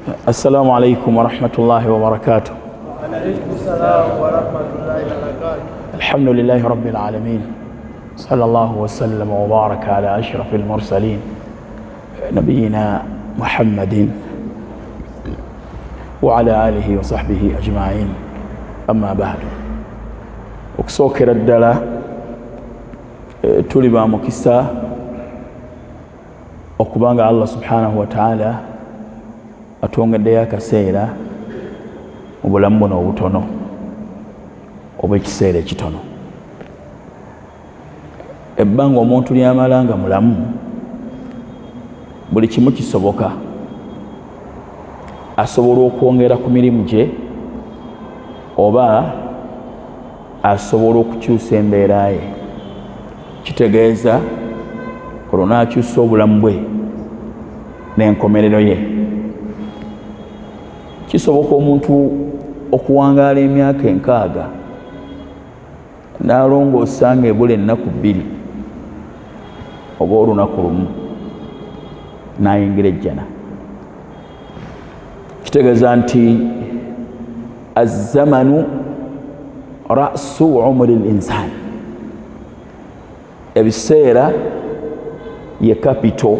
السلام عليكم ورحمة الله وبركاته. وعليكم السلام ورحمة الله وبركاته. الحمد لله رب العالمين، صلى الله وسلم وبارك على أشرف المرسلين نبينا محمد وعلى آله وصحبه أجمعين. أما بعد، okusookera ddala tuli ba mukisa okubanga Allah subhanahu wa ta'ala atwongeddeyo akaseera mu bulamu buno obutono oba ekiseera ekitono. Ebbanga omuntu lyamala nga mulamu, buli kimu kisoboka. Asobola okwongera ku mirimu gye oba asobola okukyusa embeera ye. Kitegeeza olwo n'akyusa obulamu bwe n'enkomerero ye. Kisoboka omuntu okuwangaala emyaka 6 n'alongoosa nga ebula ennaku 2 oba olunaku lumu n'ayingira ejjana. Kitegeeza nti azzamanu ra'su umri al-insan, ebiseera ye kapito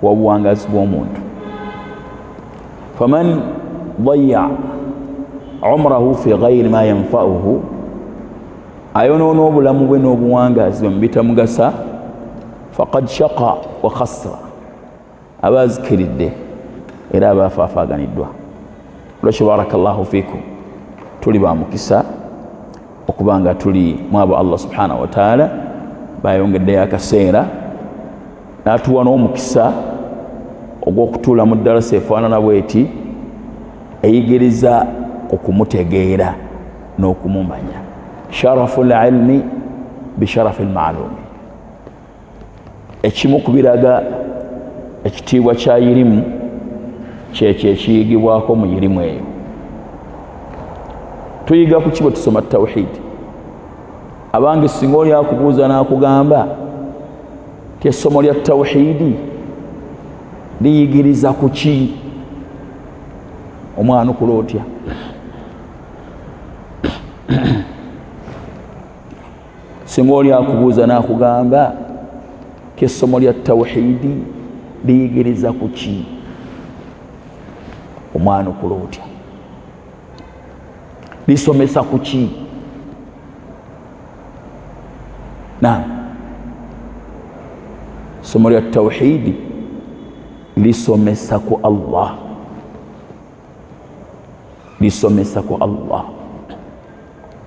w'obuwangazi bw'omuntu. faman dayya umrahu fi ghayri ma yanfa'uhu, ayonoona obulamu bwe n'obuwangazi bwe mu bitamugasa, faqad shaqa wa khasra, aba azikiridde era aba afaafaganiddwa. Olwekyo barakallahu fiikum, tuli ba mukisa okubanga tuli mu abo Allah subhanahu wa ta'ala bayongeddeyo akaseera n'atuwa n'omukisa ogw'okutuula mu ddalasa efaanana bweti eyigiriza okumutegeera n'okumumanya. sharafu l-ilmi bisharafi l-ma'lumi, ekimu ku biraga ekitiibwa kya irimu kyekyo ekiyigibwako mu irimu eyo. Tuyiga ku kibo tusoma tawhidi. Abange singa oli akubuuza n'akugamba ti essomo lya tawhidi liyigiriza ku ki, omwana okula otya? Singa oli akubuuza n'akugamba ti essomo lya tawhidi liyigiriza ku ki, omwana okula otya? Lisomesa ku ki? Naam, essomo lya tawhidi lisomesa ku Allah, lisomesa ku Allah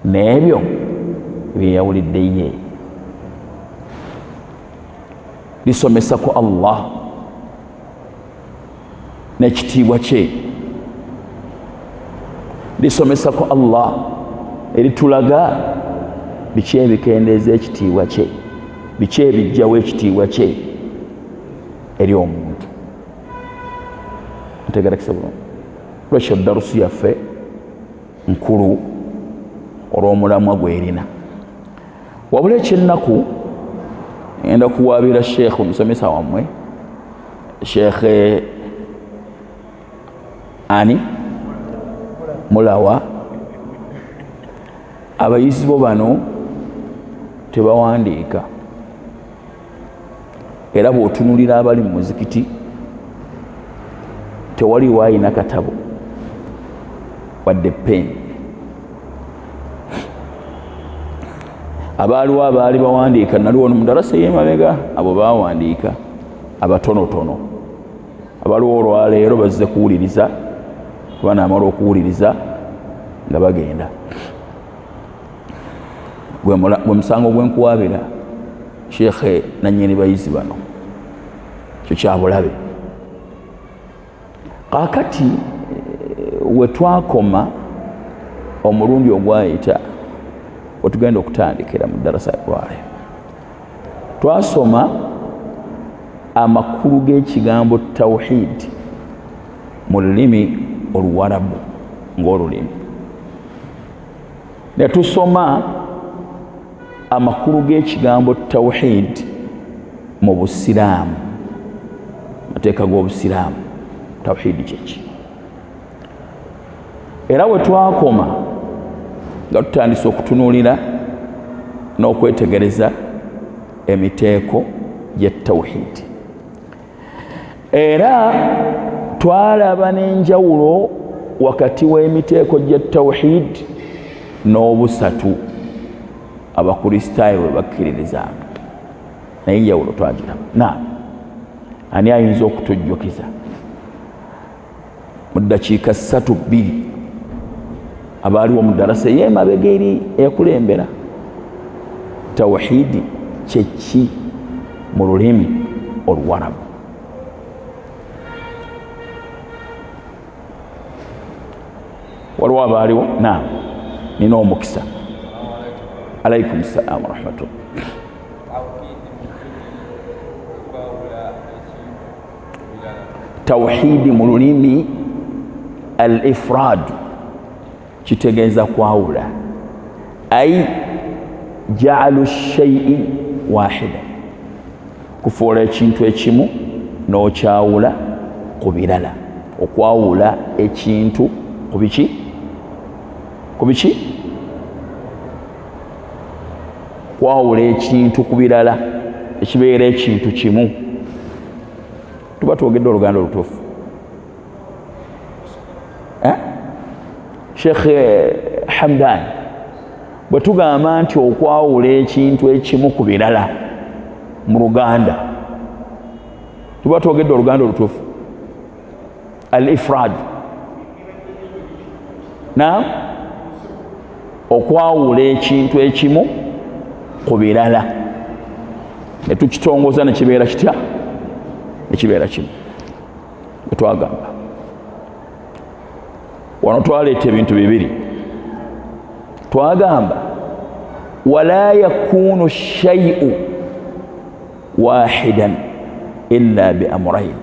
n'ebyo byeyawulidde ye. Lisomesa ku Allah n'ekitiibwa kye. Lisomesa ku Allah eritulaga biki ebikendeeza ekitiibwa kye, biki ebijjawo ekitiibwa kye eri omuntu. Ntegeerekese bulungi. Lwekyo darusu yaffe nkulu olw'omulamwa gwerina. Wabula ekyennaku ngenda kuwaabira sheekh omusomesa wammwe, sheekh ani Mulawa. Abayizi bo bano tebawandiika, era bw'otunulira abali mu muzikiti tewali waayina katabo wadde peni. Abaaliwo abaali bawandiika, naliwo no mu darasa y'emabega, abo baawandiika abatonotono. Abaliwo olwaleero bazze kuwuliriza, kuba naamala okuwuliriza nga bagenda. Gwe musango gwenkuwaabira sheekhe nannyini bayizi bano, kyo kyabulabe. Kaakati we twakoma omulundi ogwayita wetugenda okutandikira mu ddarasa lwale, twasoma amakulu g'ekigambo tawhid mu lulimi oluwarabu ng'olulimi, ne tusoma amakulu g'ekigambo tawhid mu busiraamu, mateeka g'obusiraamu. tawhidi kyeki era bwe twakoma nga tutandise okutunuulira n'okwetegereza emiteeko gy'ettawhidi era twalaba n'enjawulo wakati w'emiteeko gy'ettawhidi n'obusatu abakristaayo bwe bakkiririzanga naye enjawulo twagiraba ani ayinza okutujjukiza mu ddakiika 3-2 abaaliwo mu darasa ey'emabega eri eyakulembera tawhidi kyeki mu lulimi oluwarabu waliwo abaaliwo nina omukisa alaikum salamu warahmatullah tawhidi mu lulimi al ifrad kitegeeza kwawula ay jaalu shay'i wahida kufuula ekintu ekimu n'okyawula ku birala okwawula ekintu ku biki kwawula ekintu ku birala ekibeera ekintu kimu tuba twogedde oluganda olutuufu Sheikh Hamdan bwe tugamba nti okwawula ekintu ekimu ku birala mu luganda tuba twogedde oluganda olutuufu al ifrad okwawula ekintu ekimu ku birala ne tukitongoza ne kibeera kitya ne kibeera kimu bwe twagamba wano twaleeta ebintu bibiri twagamba wala yakunu shay'u wahidan illa bi amrayn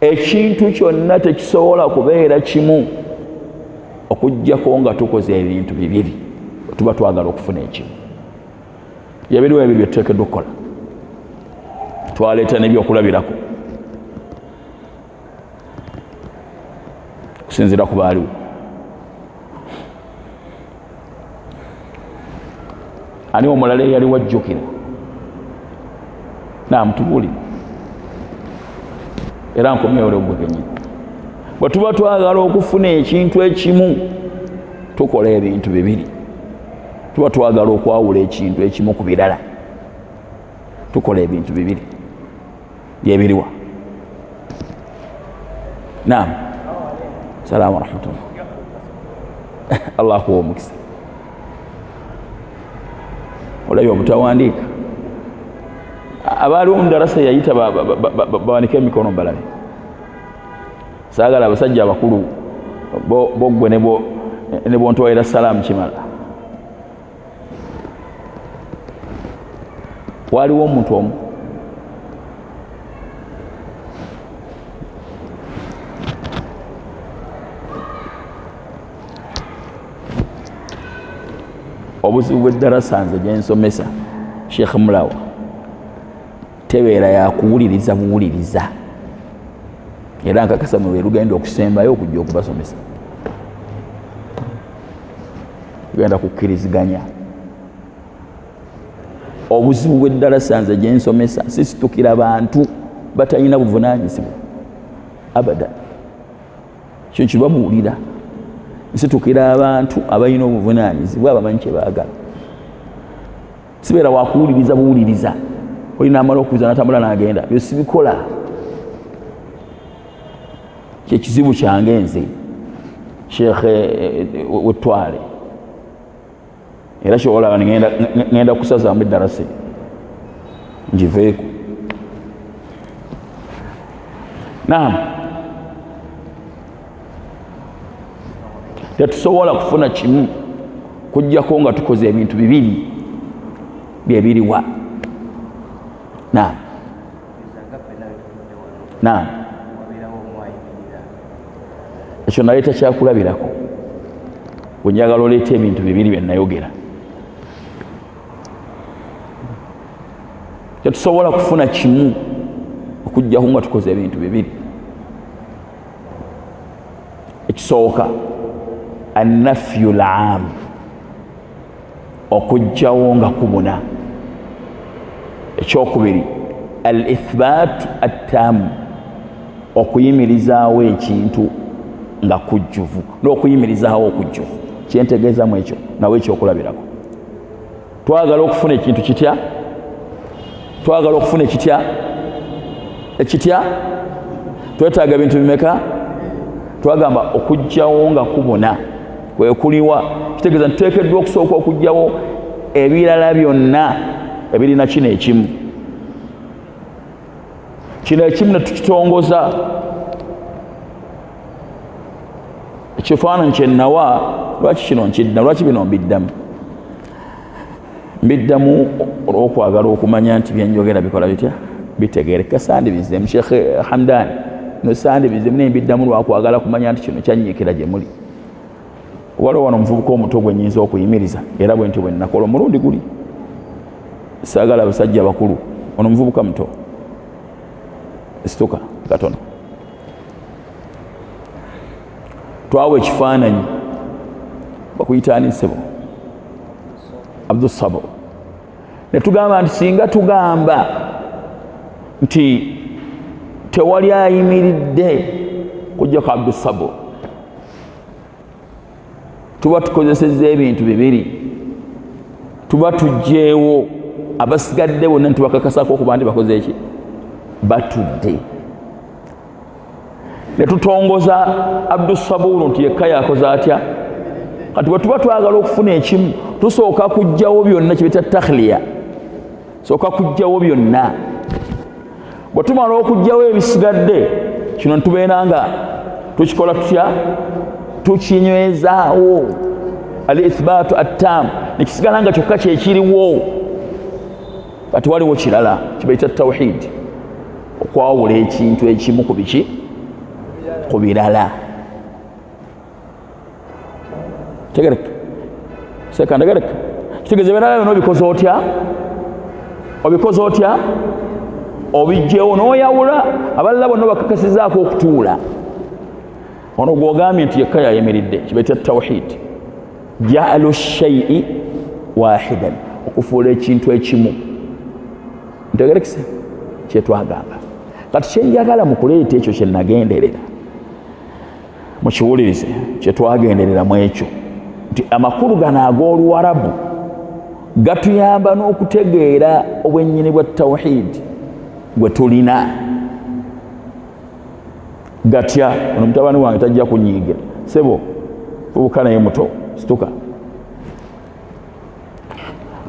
ekintu kyonna tekisobola kubeera kimu okujjako nga tukoze ebintu bibiri tuba twagala okufuna ekimu yabiriwo ebyo byetuteekeddwa okukola twaleeta n'ebyokulabirako kusinziira ku baaliwo ani omulala eyali wajjukira mutubuulire era nkomyewo gwe kenyini bwe tuba twagala okufuna ekintu ekimu tukola ebintu bibiri tuba twagala okwawula ekintu ekimu ku birala tukola ebintu bibiri byebiriwa salaamu warahmatullah allah kuwa omukisa olabye obutawandiika abaaliwo mu darasa yayita bawanike emikono mbalabe saagala abasajja abakulu boggwe ne bontwalira salaamu kimala waliwo omuntu omu obuzibu bw'eddarasa nze gyensomesa Sheikh Mulawa tebeera yakuwuliriza buwuliriza era nkakasa mwe lugenda okusembayo okujja okubasomesa lugenda kukkiriziganya obuzibu bw'eddarasa nze gyensomesa sisitukira bantu batalina buvunaanyizibwa abada kyo kibabuulira nsitukira abantu abalina obuvunaanyizibwa abamanyi kye baagala sibeera wakuwuliriza buwuliriza olina amala okuza natambula n'agenda byo sibikola kyekizibu kyange nze Sheikh wetwale era kyolaba ngenda kusazaamu eddarasa ngiveeko tetusobola kufuna kimu kujjako nga tukoze ebintu bibiri byebiriwa ekyo naleeta kyakulabirako wenjagala oleeta ebintu bibiri byenayogera tetusobola kufuna kimu okujjako nga tukoze ebintu bibiri ekisooka annafyu laam okujjawo nga kubuna ekyokubiri al ithbaatu attaamu okuyimirizaawo ekintu nga kujjuvu n'okuyimirizaawo okujjuvu kyentegeezamu ekyo nawe ekyokulabirako twagala okufuna ekintu kitya twagala okufuna ekitya twetaaga bintu bimeka twagamba okujjawo nga kubuna kwe kuliwa kitegeeza ntuteekeddwa okusooka okujjawo ebirala byonna ebirina kino ekimu ne tukitongoza ekifaananyi kyennawa lwaki kino nkidda lwaki bino mbiddamu olw'okwagala okumanya nti byenjogera bikola bitya bitegeereka sandibizemu Sheikh Hamdan no sandibizemu nembiddamu lwakwagala kumanya nti kino kyanyiikira gye muli waliwo wano omuvubuka omuto gwe nnyinza okuyimiriza era bwe nti bwe nnakola omulundi guli saagala abasajja bakulu ono omuvubuka muto situka katono twawa ekifaananyi bakuyitaani ssebo Abdul Sabur ne tugamba nti singa tugamba nti tewali ayimiridde kujjako Abdul Sabur tuba tukozesezza ebintu bibiri tuba tujjeewo abasigadde bonna ntibakakasako okuba nti bakoze eki batudde ne tutongoza Abdul Sabur nti yekka yakoze atya kati bwe tuba twagala okufuna ekimu tusooka kujjawo byonna kibita takhliya sooka kujjawo byonna bwe tumala okujjawo ebisigadde kino ntubeera nga tukikola tutya tukinywezaawo al ithbaatu attaamu nekisigala nga kyokka kyekiriwo kati waliwo kirala kibaita tawhid okwawula ekintu ekimu ku biki ku birala tegereka sekandegereka kitegeeza ebirala byonna obikoze otya obijjewo n'oyawula abalala bonna bakakasizaako okutuula ono gwogambye nti yekka yayimiridde kibaita tawhid jaalu shayi wahidan okufuula ekintu ekimu ntegerekise kyetwagamba kati kyenjagala mu kuleeta ekyo kyenagenderera mukiwulirize kyetwagenderera mu ekyo nti amakulu gano ag'Oluwarabu gatuyamba n'okutegeera obwennyini bwa tawhid gwe tulina gatya ono mutabani wange tajja kunyiigira sebo fubuka naye muto situka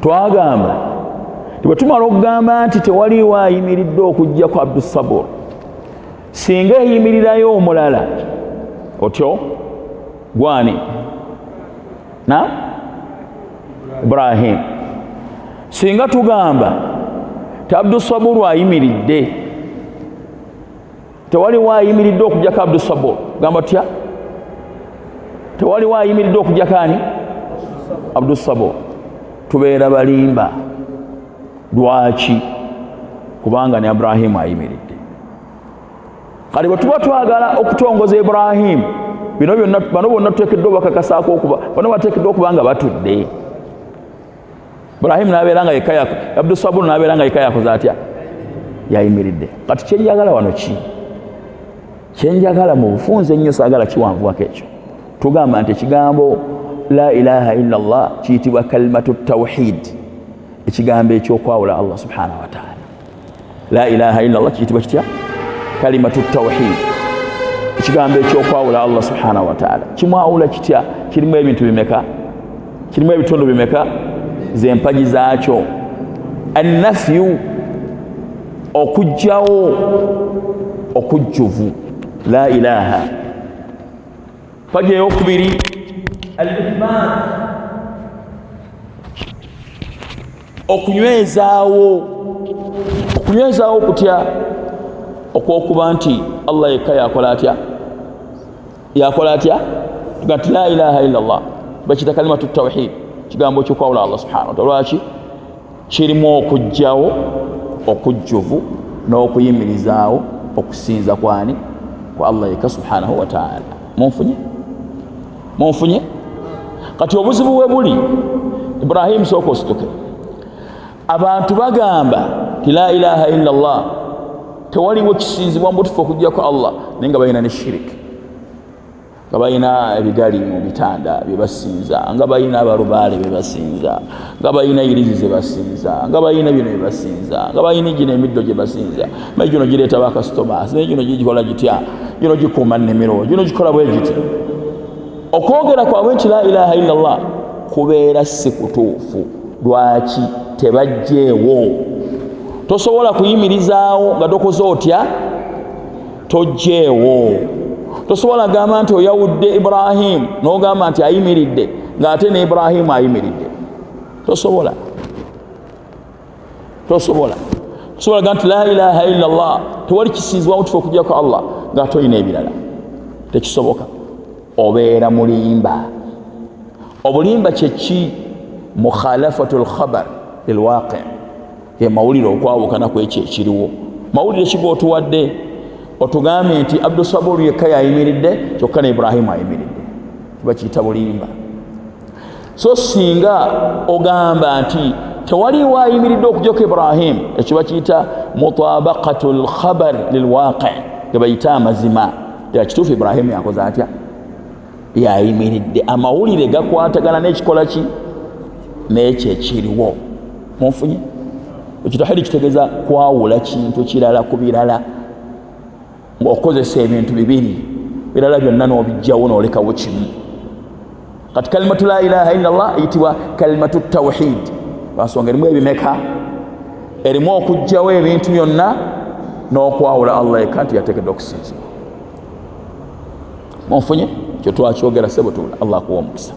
twagamba bwe tumala okugamba nti tewaliwo ayimiridde okujja ku Abdul Sabur singa eyimirirayo omulala otyo gwani na Ibrahim singa tugamba ti Abdul Sabur ayimiridde tewaliwo ayimiridde okujja ku Abdul Sabur gamba tya tewaliwo ayimiridde okujja kani Abdul Sabur tubeera balimba lwaki kubanga ne Ibrahim ayimiridde kale bwe tuba twagala okutongoza Ibrahim bano bonna tuteekeddwa bakakasaako okuba bano bateekeddwa okuba nga batudde Ibrahim n'abeera nga yekka Abdul Sabur n'abeera nga yekka yakoze atya yayimiridde kati kyenjagala wano kyenjagala mu bufunze ennyo saagala kiwanvuwako ekyo tugamba nti ekigambo la ilaha illa Allah kiyitibwa kalimatu tawhid ekigambo ekyokwawula Allah subhanahu wa ta'ala la ilaha illa Allah kiyitibwa kitya kalimatu tawhid ekigambo ekyokwawula Allah subhanahu wa ta'ala kimwawula kitya kirimu ebintu bimeka kirimu ebitundu bimeka z'empagi zaakyo annafyu okujjawo okujjuvu la ilaha pagi eyokubiri al-ithbat okunywezaawo kutya okwokuba nti Allah yekka yakola atya tugati la ilaha illa Allah bakita kalimatu tawhid kigambo kyokwawula Allah subhanahu wa ta'ala lwaki kirimu okujjawo okujjuvu n'okuyimirizaawo okusinza kwani kwa Allah yekka subhanahu wa ta'ala munfunye munfunye kati obuzibu bwe buli Ibrahim soko osituke abantu bagamba ti la ilaha illa Allah tewaliwo kisinzibwa mbutufu okujjako Allah naye nga balina ne shiriki nga balina ebigali mu bitanda bye basinza nga balina abalubaale bye basinza nga balina irizi ze basinza nga balina bino bye basinza nga balina gino emiddo gye basinza naye gino gireeta bakasitomas naye gino gikola gitya gino gikuuma nnimiro gino gikola bwe giti okwogera kwabwe nti la ilaha illa Allah kubeera si kutuufu lwaki tebajjeewo tosobola kuyimirizaawo nga tokoze otya tojjeewo tosobola gamba nti oyawudde Ibrahim n'ogamba nti ayimiridde ng'ate ne Ibrahim ayimiridde tosobola gamba nti la ilaha illa Allah tewali kisinzibwa mutufu okujjako Allah ng'ate olina ebirala tekisoboka obeera mulimba obulimba kyeki mukhalafatul khabar lilwaqi ye mawulire okwawukana kwekyo ekiriwo mawulire kigootuwadde otugambye nti Abdul Sabur yekka yayimiridde kyokka ne Ibrahim ayimiridde kiba kiyita bulimba so singa ogamba nti tewaliwo ayimiridde okujjako Ibrahim ekiba kiyita mutabaqatul khabar lilwaqi ge bayita amazima yakituufu Ibrahim yakoze atya yayimiridde amawulire gakwatagana n'ekikola ki n'ekyo ekiriwo munfunye ekitahidi kitegeeza kwawula kintu kirala ku birala ng'okozesa ebintu bibiri birala byonna n'obijjawo n'olekawo kimu kati kalimatu la ilaha illa Allah eyitibwa kalimatu tawhid lwansonga erimu ebimeka erimu okujjawo ebintu byonna n'okwawula Allah eka nti yateekeddwa okusinzibwa munfunye kyo twakyogera sebo tula Allah akuwa omukisa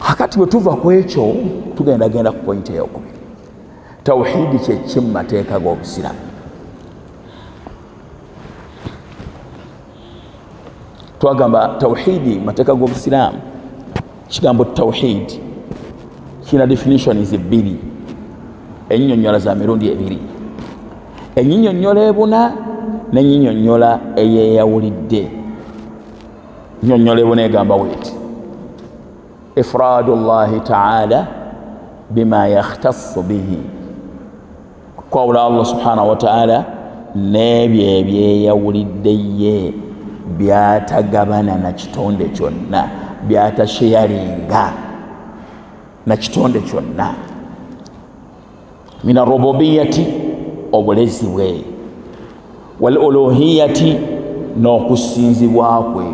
kakati bwe tuva ku ekyo tugenda ku pointi eyokubiri tawhidi kyeki mu mateeka g'obusiramu twagamba tawhidi mateeka g'obusiramu kigambo tawhid kina definitions ebbiri ennyonnyola za mirundi ebiri ennyonnyola ebuna n'ennyonnyola eyeeyawulidde nnyonnyola ebuna egamba weeti ifradu llahi taala bima yakhtassu bihi kwawula Allah subhanahu wa taala n'ebyo ebyeyawulidde ye byatagabana na kitonde kyonna byatasheyalinga na kitonde kyonna min arububiyati obulezi bwe wal uluhiyati n'okusinzibwa kwe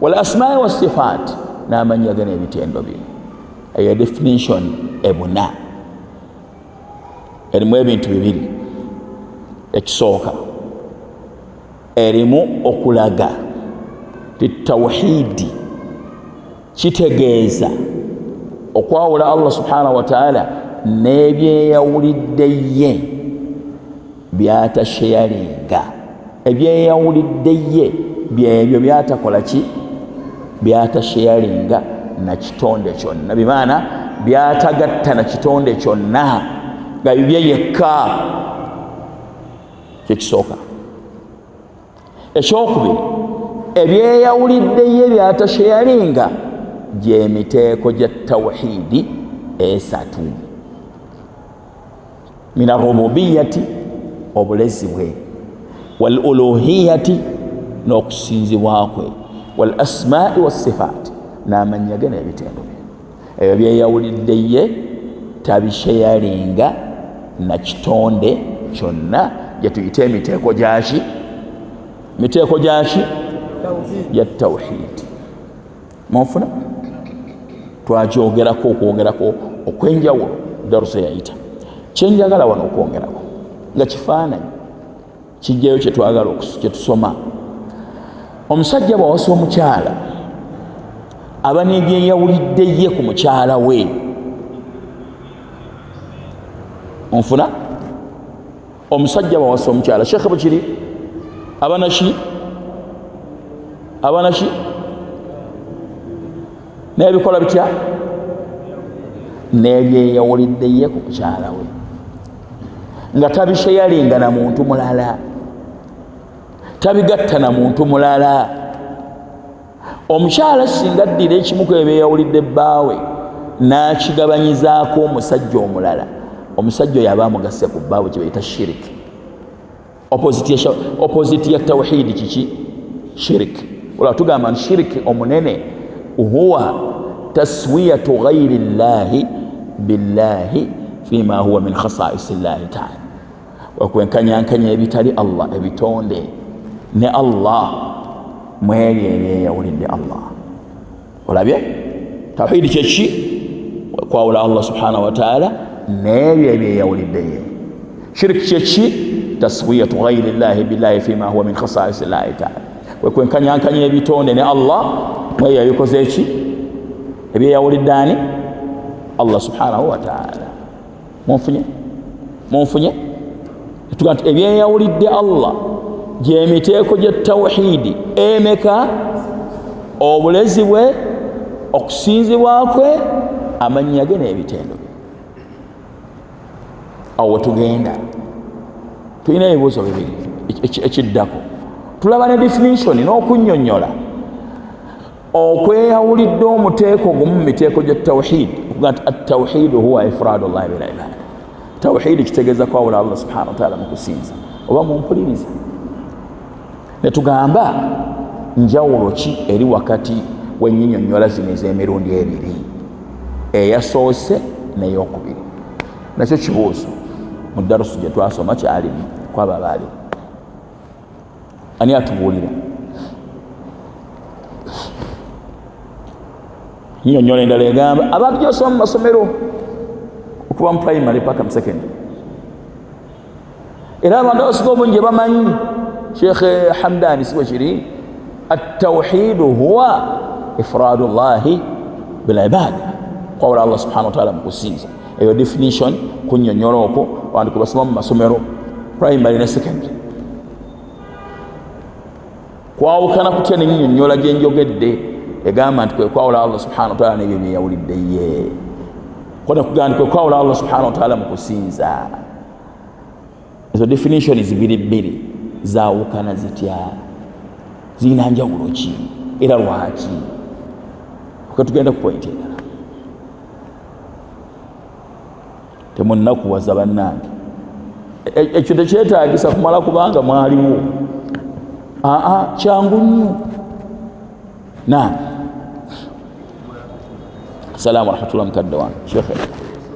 wal asma'i was sifat n'amannya ge n'ebitendo bye eyo definition ebuna erimu ebintu bibiri ekisooka erimu okulaga ti tawhidi kitegeeza okwawula Allah subhanahu wa ta'ala n'ebyeyawulidde ye byatasheyalinga ebyeyawulidde ye byebyo byatakola ki byatasheyalinga na kitonde kyonna bimaana byatagatta na kitonde kyonna nga bibye yekka kyekisooka ekyokubiri ebyeyawulidde ye byatasheyalinga gyemiteeko gya tawhidi esatu min arububiyati obulezi bwe wal uluhiyati n'okusinzibwa kwe wal asma'i was sifat n'amannya ge n'ebitendo bye ebyo byeyawulidde ye tabisheyalinga na kitonde kyonna gye tuyita emiteeko gyaki miteeko gyaki ya tawhidi munfuna twakyogerako okwogerako okwenjawulo darusa yayita kyenjagala wano okwongerako nga kifaananyi kijjayo kyetwagala kyetusoma omusajja bwawasa omukyala aba n'ebyeyawulidde ye ku mukyala we onfuna omusajja bwawasa omukyala shekhe bukiri abanaki n'ebikola bitya n'ebyeyawulidde ye ku mukyala we nga tabisheyalinga na muntu mulala tabigatta na muntu mulala omukyala singa addira ekimu ku ebyeyawulidde bbaawe n'akigabanyizaako omusajja omulala, omusajja oyo aba amugasse ku bbaawe, kye bayita shiriki. Opposite ya tawhidi kiki? Shiriki. Olwa tugamba nti shiriki omunene huwa taswiyatu ghayri llahi billahi fima huwa min khasaisi llahi taala, okwenkanyankanya ebitali Allah, ebitonde ne Allah mwebyo ebyeyawulidde Allah. Olabye tawhidi kyeki? Kwawula Allah subhanahu wa taala n'ebyo ebyeyawulidde ye. Shiriki kyeki? Taswiyatu ghayri llahi billahi fima huwa min khasaisi llahi taala, okwenkanyankanya ebitonde ne Allah mwebyo ebikoze eki? Ebyeyawulidde ani? Allah subhanahu wa taala. Munfunye tuga nti ebyeyawulidde Allah gy'emiteeko gya tawhidi emeka? Obulezi bwe, okusinzibwa kwe, amannya ge n'ebitendo bye. Awo tugenda tulina ebibuuzo bibiri. Ekiddako tulaba ne definition n'okunnyonnyola okweyawulidde omuteeko gumu mu miteeko gya tawhid, okuga nti at-tawhidu huwa ifradu llahi bil ibada. Tawhidi kitegeeza kwawula Allah subhanahu wa taala mu kusinza. Oba mumpuliriza? Ne tugamba njawulo ki eri wakati w'ennyinyonnyola zino ez'emirundi ebiri, eyasoose n'eyokubiri? Nakyo kibuuzo mu darusu gye twasoma kyalimu kwaba abaalimu. Ani atubuulira? Nnyonnyola endala egamba abantu gy'osoma mu masomero okuva mu primary paka mu secondary, era abantu abasinga obungi bamanyi Sheikh Hamdani si bwe kiri, at-tawhidu huwa ifradu llahi bil ibada, kwawula Allah subhanahu wa taala mu kusinza. Eyo definition kunnyonnyola okwo abantu kwe basoma mu masomero primary ne secondary. Kwawukana kutya n'ennyonnyola gye njogedde egamba nti kwe kwawula Allah subhanahu wa taala n'ebyo byeyawulidde ye. Kona kugamba nti kwe kwawula Allah subhanahu wa taala mu kusinza. Ezo definition zibiri bbiri zaawukana zitya? Zirina njawulo ki era lwaki? Kuka tugenda ku point endala. Temunnakuwaza bannange, ekyo tekyetaagisa kumala kubanga mwaliwo. Kyangu nnyo. Naam. Salaamu rahmatullah mukadde wange. Shekhe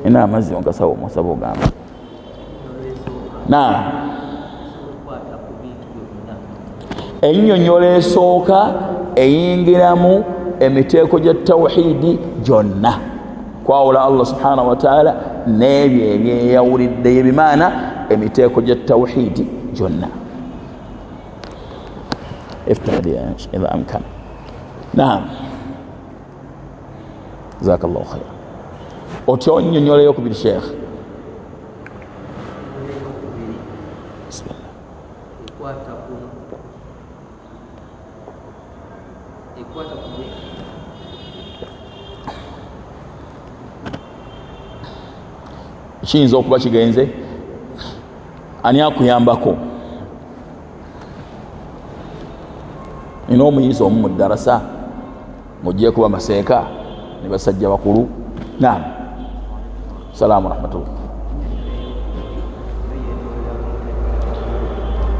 ina amazzi ongasawo musaba ogamba. Naam. Ennyonnyola esooka eyingiramu emiteeko gya tawhidi gyonna, kwawula Allah subhanahu wa taala n'ebyo ebyeyawulidde, bimaana emiteeko gya tawhidi gyonna. افتح لي إذا أمكن. نعم جزاك الله خير. أتوني نيولا يوكو بالشيخ. بسم الله. Kiyinza okuba kigenze ani akuyambako? Nina omuyizi omu mu ddarasa mujje kuba maseeka ne basajja bakulu. Naam. Salaamu rahmatullah.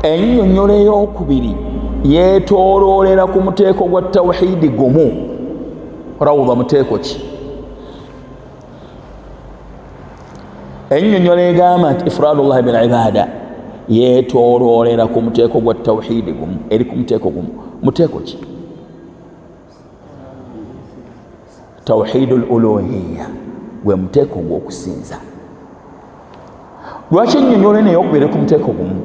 Ennyonnyola ey'okubiri yeetooloolera ku muteeko gwa tawhidi gumu. Rawuba muteeko ki? Ennyonnyola egamba nti ifradullahi bil ibada yeetooloolera ku muteeko gwa tawhidi gumu, eri ku muteeko gumu. Muteeko ki? Tawhidul uluhiyya, gwe muteeko gw'okusinza. Lwaki ennyonnyola eno ey'okubiri ku muteeko gumu?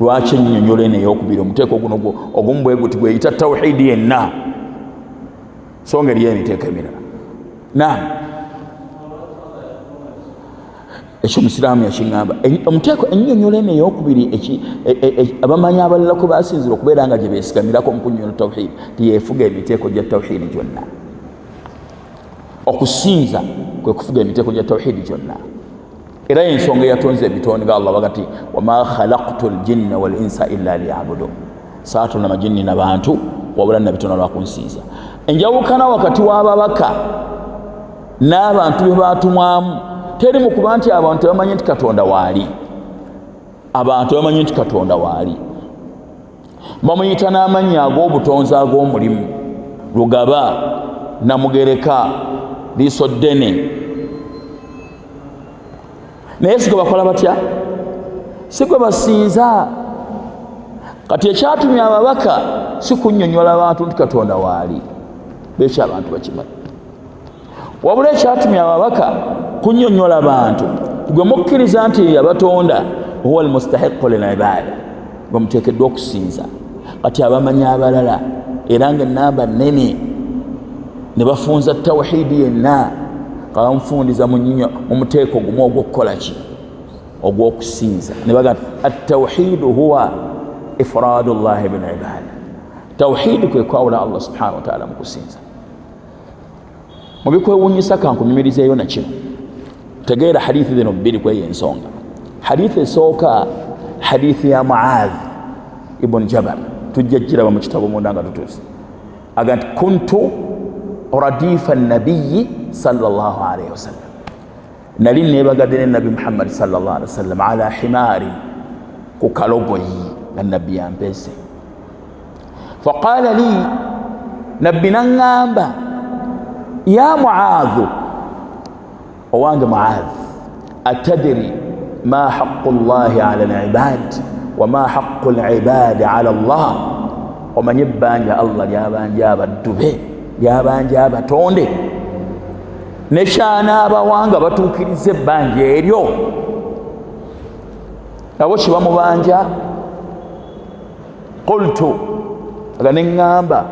Lwaki ennyonnyola eno ey'okubiri omuteeko guno ogumu bwe guti gweyita tawhidi yenna, so ngeri y'emiteeko emirala? Naam. Ekyo Musiraamu yakiŋŋamba. Omuteeko ennyonnyola eno ey'okubiri abamanyi abalala kwe basinzira okubeera nga gye beesigamirako mu kunnyonnyola tawhidi, tiyeefuga emiteeko gya tawhidi gyonna. Okusinza kwe kufuga emiteeko gya tawhidi gyonna. Era y'ensonga eyatonze ebitonde nga Allah bagati wama khalaqtu ljinna wal insa illa liya'budun. saatona majini n'abantu wabula nabitono lwakunsinza. Enjawukana wakati w'ababaka n'abantu be baatumwamu teri mu kuba nti abantu bamanyi nti Katonda waali. Abantu bamanyi nti Katonda waali, bamuyita n'amannya ag'obutonzi ag'omulimu: Lugaba, Namugereka, Liiso ddene. Naye si gwe bakola batya? Si gwe basinza. Kati ekyatumya ababaka si kunnyonnyola abantu nti Katonda waali, bekyo abantu bakimanyi. Wabula ekyatumya ababaka kunnyonnyola abantu gwe mukkiriza nti yabatonda huwa almustahiqu lilibada, gwe muteekeddwa okusinza. Kati abamanyi abalala era ng'ennamba nnene ne bafunza tawhiidi yenna nga bamufundiza mu muteeko gumu ogw'okukola ki? Ogw'okusinza. Ne bagamba attawhiidu huwa ifraadu llahi bilibada. Tawhiidi kwe kwawula Allah subhanahu wa ta'ala mu kusinza. Mu bikwewuunyisa kankunyumirizeeyo na kino, tegeera hadithi zino bbiri kweyo ensonga. Hadithi esooka hadithi ya Muadh ibn Jabal, tujja giraba mu kitabo munda nga tutuuse. Aga nti kuntu radifa nabiyyi sallallahu alayhi wasallam, nali neebagadde ne Nabi Muhammad sallallahu alayhi wasallam ala himaarin, ku kalogoyi nga nabbi yampeese. Faqaala li, nabbi naŋŋamba, ya Muadh, owange Muadh, atadri ma haqqu llahi ala al-ibad wa ma haqqu al-ibadi ala Allah, omanye ebbanja Allah lyabanja abaddu be, lyabanja abatonde, ne kyanaabawanga batuukiriza ebbanja eryo nabo kye bamubanja. Qultu, aga ne ŋŋamba,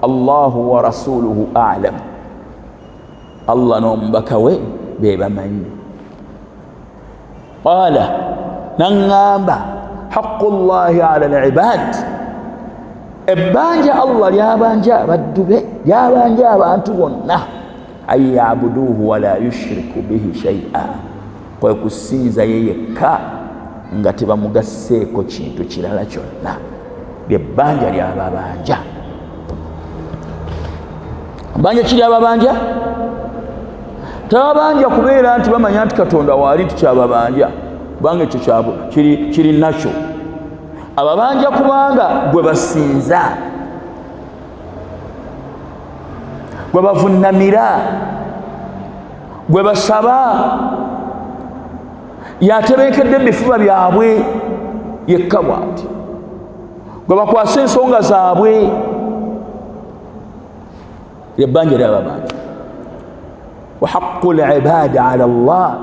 Allahu wa rasuluhu a'lam, Allah n'omubaka we be bamanyi. Qaala, naŋŋamba, haqqu llahi ala al-ibad, ebbanja Allah lyabanja abaddu be, lyabanja abantu bonna, an ya'buduhu wa la yushriku bihi shay'a, kwe kusinza ye yekka nga tebamugasseeko kintu kirala kyonna. Lyebbanja lyababanja. Banja kiryababanja? Tababanja kubeera nti bamanya nti Katonda waali tukyababanja, kubanga ekyo kyabwe kiri nakyo. Ababanja kubanga gwe basinza, gwe bavunnamira, gwe basaba, yatebeekedde ebifuba byabwe yekka bw'ati, gwe bakwasa ensonga zaabwe. Lyebbanja lyababanja. Wa haqqu al-ibadi ala Allah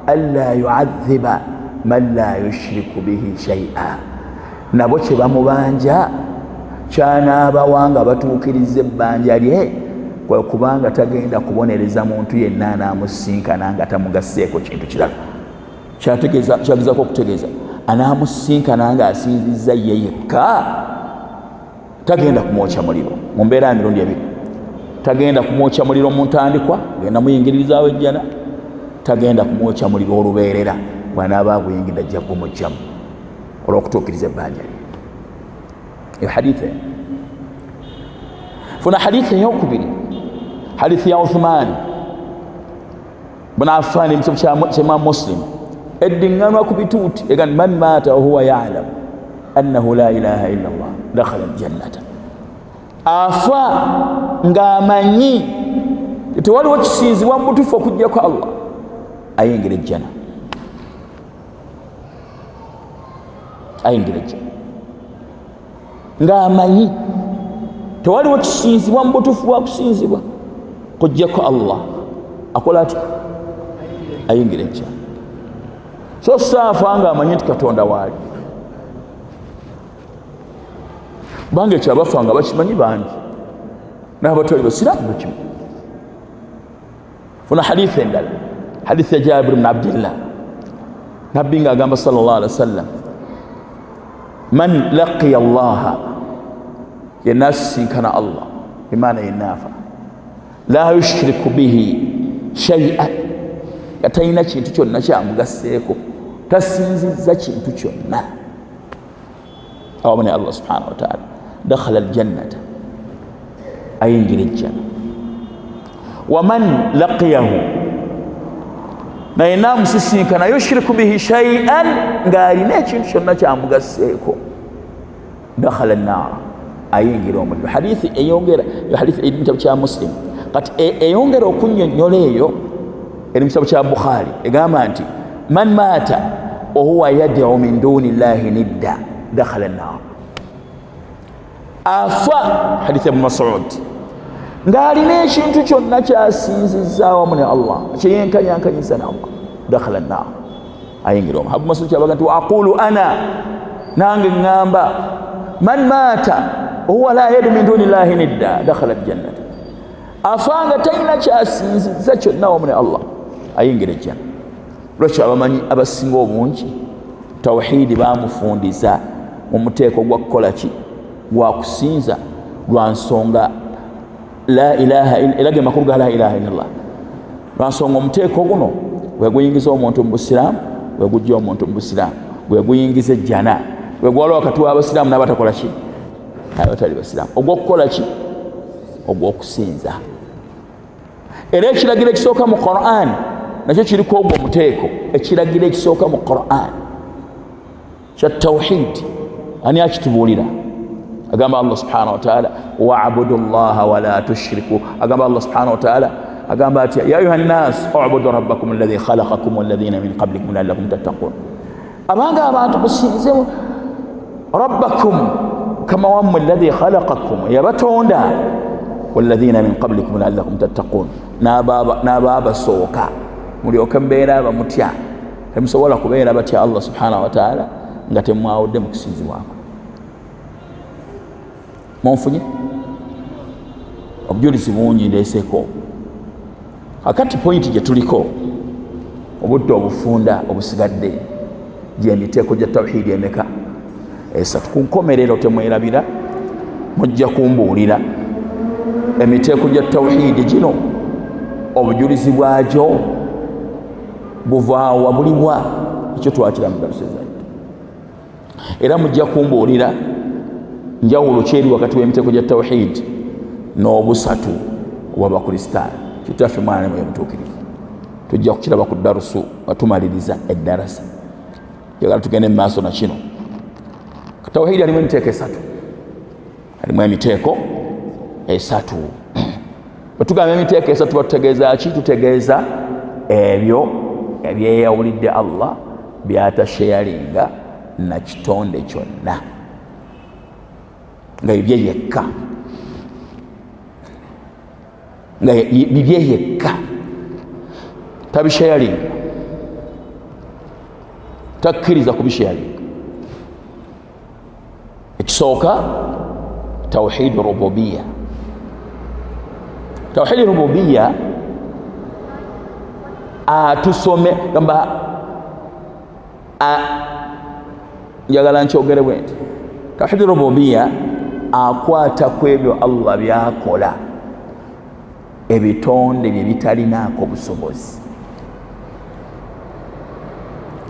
alla yu'adhiba man la yushriku bihi shay'a, nabo kye bamubanja kyanaabawanga batuukiriza ebbanja lye, kwe kubanga tagenda kubonereza muntu yenna anaamusinkana nga tamugasseeko kintu kirala. Kyagezaako okutegeeza, anaamusinkana nga asinzizza ye yekka, tagenda kumwokya muliro mu mbeera ya mirundi ebiri. Tagenda kumwokya muliro mu ntandikwa, genda muyingiririzaawo ejjana. Tagenda kumwokya muliro olubeerera, bw'anaaba aguyingiridde ajja kumugyamu olw'okutuukiriza ebbanja lye. Eyo hadithi. Funa hadithi ey'okubiri, hadithi ya Uthman bun Affan mu kitabo kya Imam Muslim, eddiŋŋanwa ku bituuti egamba man maata wa huwa ya'lam annahu la ilaha illa Allah dakhala al-jannata, afa ng'amanyi tewaliwo kisinzibwa mu butuufu okujjako Allah, ayingira ejjana. Ayingira ejjana ng'amanyi tewaliwo kisinzibwa mu butuufu bwa kusinzibwa kujjako Allah, akola atya? Ayingira ejjana. So saafa ng'amanyi nti Katonda waali, kubanga ekyo abafa nga bakimanyi bangi, n'abatali basiraamu bakimanyi. Funa hadithi endala, hadithi ya Jabir ibn Abdillah, nabbi ng'agamba sallallahu alaihi wasallam, man laqiya Allaha, yenna asisinkana Allah, bimaana yenna afa, la yushriku bihi shay'an, nga talina kintu kyonna kyamugasseeko, tasinzizza kintu kyonna, awamani Allah subhanahu wa ta'ala dakhala aljannata ayingira ejjana waman laqiyahu naye namusisinkana yushriku bihi shay'an ng'alina ekintu kyonna kyamugaseeko dakhala an-naar ayingira omuliro. Hadithi eyongera hadithi eri mu kitabu kya Muslim kati eyongera okunnyonnyola eyo eri mu kitabu kya Bukhari egamba nti man maata wa huwa yad'u min duni llahi nidda dakhala an-naar. Afa hadithi ya Mas'ud ng'alina ekintu kyonna kyasinzizza awamu ne Allah kyeyenkanyankanyiza ne Allah dakhala an-naar ayingira omuliro. Abu Mas'ud kyabaga nti wa aqulu ana nange ngamba man maata huwa la yad'u min duni llahi nidda dakhala al-jannata. Afanga talina kyasinzizza kyonna awamu ne Allah ayingira ejjana. Lwaki abamanyi abasinga obungi tawhidi bamufundiza mu muteeko gwa kukola ki gwa kusinza lwa nsonga la ilaha ilage makulu ga la ilaha illallah. Lwa nsonga omuteeko guno bwe guyingiza omuntu mu busiraamu bwe gujja omuntu mu busiraamu bwe guyingiza ejjana bwe gwala wakati w'abasiraamu n'abatakola ki abatali basiraamu ogw'okukola ki ogw'okusinza. Era ekiragiro ekisooka mu Qur'an nakyo kiriko ogwo omuteeko. Ekiragiro ekisooka mu Qur'an kya tawhid ani akitubuulira agamba Allah subhanahu wa ta'ala wa'budu llaha wa la tushriku. Agamba Allah subhanahu wa ta'ala agamba ati ya ayuha nnas u'budu rabbakum alladhi khalaqakum walladhina min qablikum la'allakum tattaqun. Abanga abantu kusinze rabbakum kama wammwe alladhi khalaqakum yabatonda walladhina min qablikum la'allakum tattaqun n'ababasooka mulyoke mbeera bamutya temusobola kubeera batya Allah subhanahu wa ta'ala nga temwawudde mu kusinzibwako. Munfunye obujulizi bungi ndeeseeko akati pointi gye tuliko obudde obufunda obusigadde gy'emiteeko gya tawhidi emeka esatu. Ku nkomerero temwerabira mujja kumbuulira emiteeko gya tawhidi gino obujulizi bwagyo buvaawa buliwa ekyo twakira mu darusa zaidi. Era mujja kumbuulira njawulo kyeri wakati w'emiteeko gya tawhidi n'obusatu obw'abakristaayo. Kitaffe mwana mwe mutuukirivu tujja kukiraba ku darusu nga tumaliriza eddarasa. Njagala tugende mu maaso na kino. Tawhidi alimu emiteeko esatu. Alimu emiteeko esatu. Bwe tugamba emiteeko esatu batutegeeza ki? Tutegeeza ebyo ebyeyawulidde Allah byatasheyalinga na kitonde kyonna nga bibye yekka nga bibye yekka tabisheyalinga takkiriza kubisheyalinga. Ekisooka tawhidi rububiya. Tawhidi rububiya atusome gamba njagala nkyogere bwe nti tawhidi rububiya akwata ku ebyo Allah byakola ebitonde bye bitalinaako busobozi.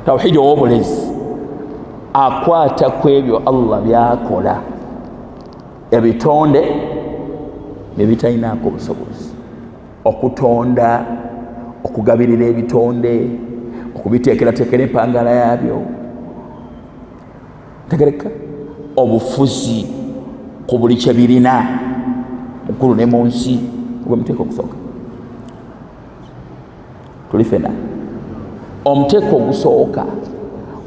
Tawhidi ow'obulezi akwata ku ebyo Allah byakola ebitonde bye bitalinaako busobozi. Okutonda, okugabirira ebitonde, okubiteekerateekera empangala yaabyo, tegereka obufuzi ku buli kye birina mukulu ne mu nsi gwe muteeko ogusooka. Tuli fena omuteeko ogusooka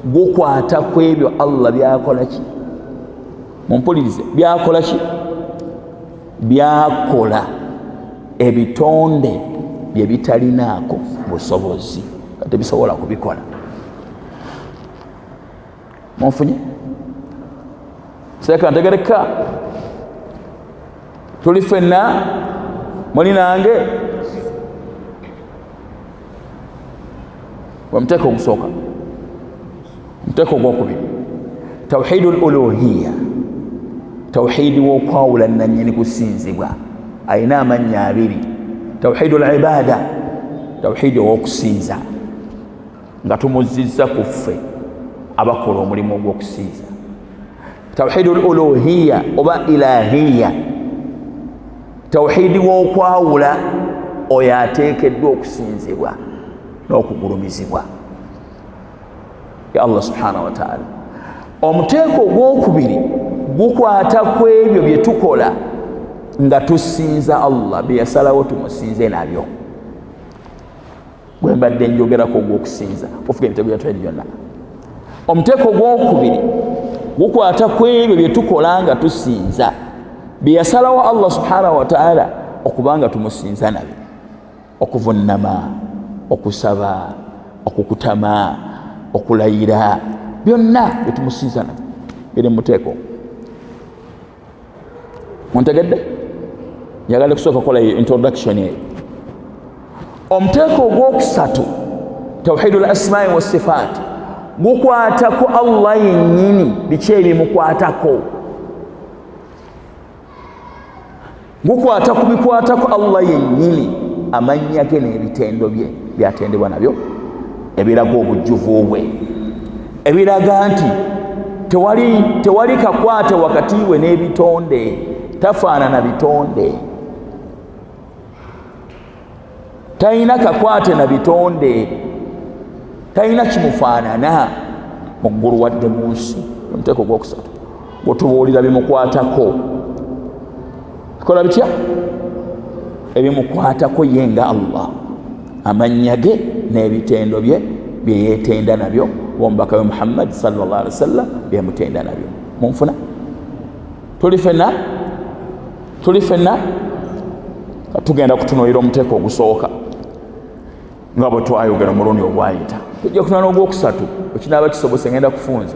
gukwata ku ebyo Allah byakola ki? Mumpulirize, byakola ki? Byakola ebitonde bye bitalinaako busobozi nga tebisobola kubikola. Munfunye seeka ntegereka tuli fenna muli nange. Omuteeko ogusooka. Omuteeko ogwokubiri tawhidul uluhiyya. Tawhidi w'okwawula nannyini kusinzibwa ayina amannya abiri. Tawhidul ibada, tawhidi ow'okusinza nga tumuzizza ku ffe abakola omulimu ogw'okusinza. tawhidul uluhiyya oba ilahiyya, tawhidi w'okwawula oyo ateekeddwa okusinzibwa n'okugulumizibwa ya Allah subhanahu wa ta'ala. Omuteeko ogwokubiri gukwata ku ebyo bye tukola nga tusinza Allah, bye yasalawo tumusinze nabyo. Gwe mbadde njogerako ogw'okusinza ofuga emitego bya tawhidi byonna. Omuteeko ogwokubiri gukwata ku ebyo bye tukola nga tusinza, bye yasalawo Allah subhanahu wa ta'ala okubanga tumusinza nabyo: okuvunnama, okusaba, okukutama, okulayira, byonna bye tumusinza nabyo biri mu muteeko. Muntegedde? Njagala kusooka kukola introduction eyo. Omuteeko ogwokusatu, tawhidul asma'i was sifat, gukwata ku Allah yennyini, biki ebimukwatako. Gukwata ku bikwata ku Allah yennyini, amannya ge n'ebitendo bye byatendebwa nabyo, ebiraga obujjuvu bwe, ebiraga nti tewali kakwate wakati we n'ebitonde, tafaanana bitonde, talina kakwate na bitonde, talina kimufaanana mu ggulu wadde mu nsi. Omuteeko gwokusatu gutubuulira bimukwatako, bikola bitya? Ebimukwatako ye nga Allah, amannya ge n'ebitendo bye byeyeetenda nabyo, omubaka we Muhammad sallallahu alaihi wasallam byemutenda nabyo. Munfuna? Tuli fenna tugenda kutunuulira omuteeko ogusooka nga bwe twayogera mulundi ogwayita. Tujja kutunula n'ogwokusatu, ekinaaba kisobose ngenda kufunza,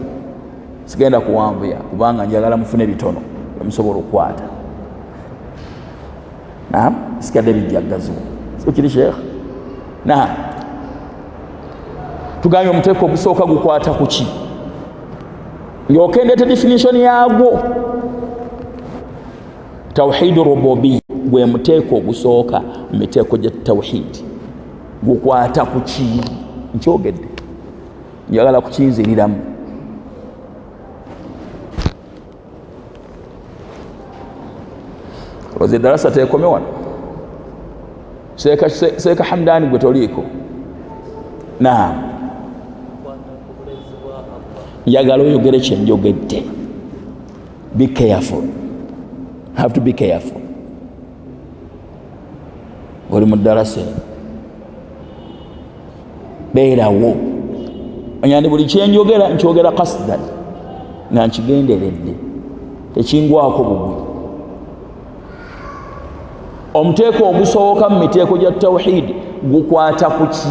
sigenda kuwanvuya kubanga njagala mufune bitono emusobola okukwata. Naam, sikadde bijjaggaziwa sikiri sheekh. Naam, tugambye omuteeko ogusooka gukwata ku ki? Ng'okendeete definition yaagwo. Tawhidu rububiyya gwe muteeko ogusooka mu miteeko gya tawhidi. Gukwata ku ki? Nkyogedde, njagala kukinziriramu. Olowooza eddarasa teekome wano? Seeka Hamdani gwe toliiko? Naam, njagala oyogere kye njogedde. Be careful. Have to be careful. Oli mu ddarasa beerawo. Onyandi buli kyenjogera nkyogera qasdan, nga nkigenderedde, tekingwako bugwi. Omuteeko ogusooka mu miteeko gya tawhidi gukwata ku ki?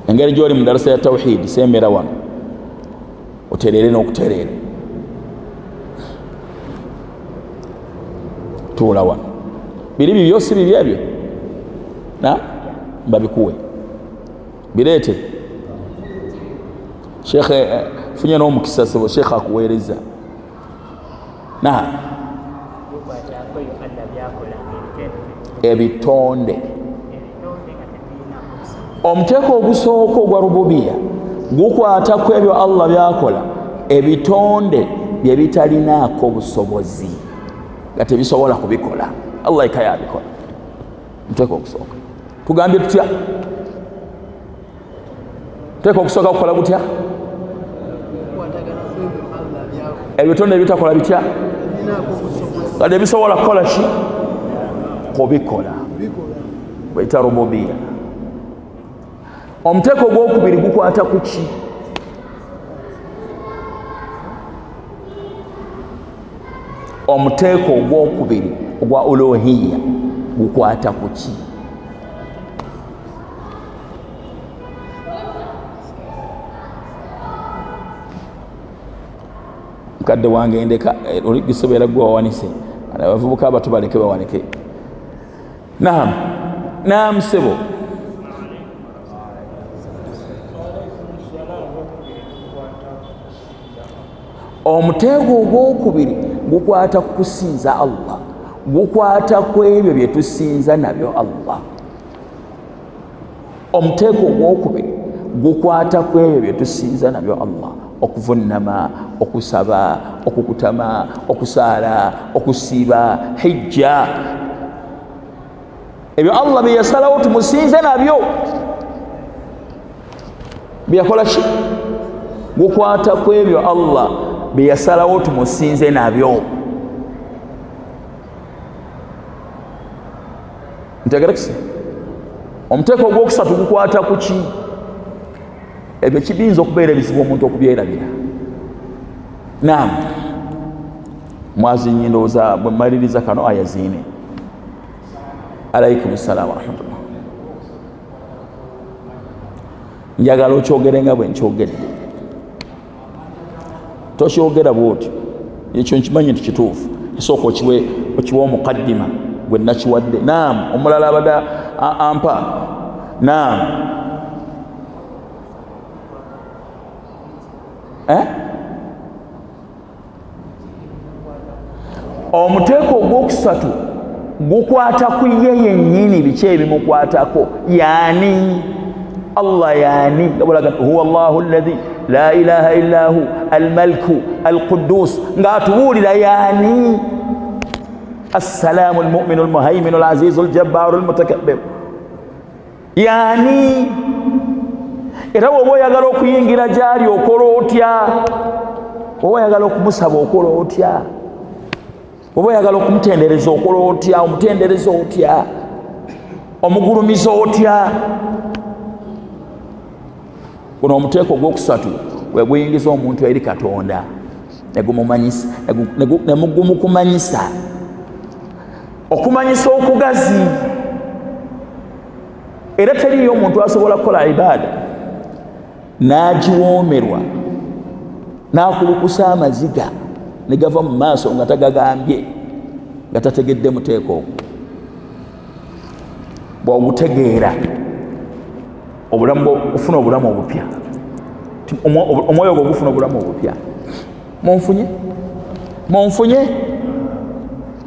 Engeri gy'oli mu ddarasa ya tawhidi, sembera wano otereere n'okutereera. Tuula wano. Biri bibyo si bibyo ebyo? Mbabikuwe bireete. Sheikh funye n'omukisa sebo, Sheikh akuweereza. Ebitonde. Omuteeko ogusooka ogwa rububiyya gukwata ku ebyo Allah byakola, ebitonde bye bitalinaako busobozi nga tebisobola kubikola, Allah eka yabikola. Omuteeko ogusooka tugambye tutya? Omuteeko ogusooka gukola gutya? Ebitonde ebitakola bitya? Nga tebisobola kukola ki? Kubikola. Bayita rububiyya. Omuteeko ogwokubiri gukwata ku ki? Omuteeko ogwokubiri ogwa uluhiyya gukwata ku ki? Mukadde wange ndeka oli gisobeera gwe wawanise, abavubuka abato baleke bawanike. Naam sebo. Omuteeko ogwokubiri gukwata ku kusinza Allah, gukwata ku ebyo bye tusinza nabyo Allah. omuteeko ogwokubiri gukwata ku ebyo bye tusinza nabyo Allah, okuvunnama, okusaba, okukutama, okusaala, okusiiba, hijja, ebyo Allah bye yasalawo tumusinze nabyo byakola ki? Gukwata ku ebyo Allah bye yasalawo tumusinze nabyo. Ntegerekese? Omuteeko ogwokusatu gukwata ku ki? Ebyo kibinza okubeera ebizibu omuntu okubyerabira. Naam, mwazi nyindowooza bwe mmaliriza kano aya ziine. Alaikum salaam wa rahmatullah. Njagala okyogere nga bwe nkyogedde, tokyogera bwotyo, ekyo nkimanyi nti kituufu, esooka okiwe omukaddima gwe nakiwadde. Naam, omulala abadde ampa. Naam, omuteeko ogwokusatu gukwata ku ye yennyini, biki ebimukwatako? Yaani Allah, yaani huwa Allahu alladhi la ilaha illa hu almaliku alquddus, ng'atubuulira yaani assalamu almu'minu almuhaiminu alazizu aljabbaru almutakabbir, yaani. Era bw'oba oyagala okuyingira gy'ali okola otya? Bw'oba oyagala okumusaba okola otya? Bw'oba oyagala okumutendereza okola otya? Omutendereza otya? Omugulumiza otya? Guno omuteeko ogwokusatu bwe guyingiza omuntu eri Katonda negumukumanyisa okumanyisa okugazi. Era teriyo omuntu asobola kukola ibaada n'agiwoomerwa n'akulukusa amaziga ne gava mu maaso nga tagagambye, nga tategedde muteeko ogwo. Bw'ogutegeera ofuna obulamu obupya, omwoyo ogwo gufuna obulamu obupya.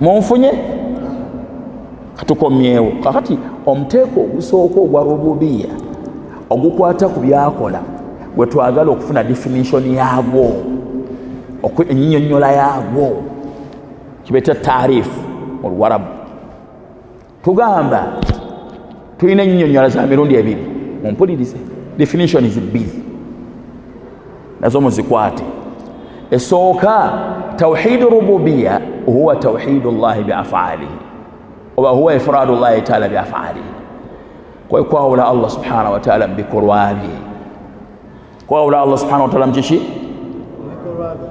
Munfunye katukomyewo. Kakati omuteeko ogusooka ogwa rububiya ogukwata ku byakola, gwe twagala okufuna definition yaagwo, ennyonnyola yaagwo, kibeeta taarifu mu Luwarabu. Tugamba tulina ennyonnyola za mirundi ebiri, mumpulirize, definition bbiri nazo muzikwate. Esooka tawhidu rububiya huwa tawhidu llahi biafalihi, oba huwa ifradu llahi taala biafalihi, kwe kwawula Allah subhanahu wa taala mu bikolwa bye. Kwawula Allah subhanahu wa taala mu kiki?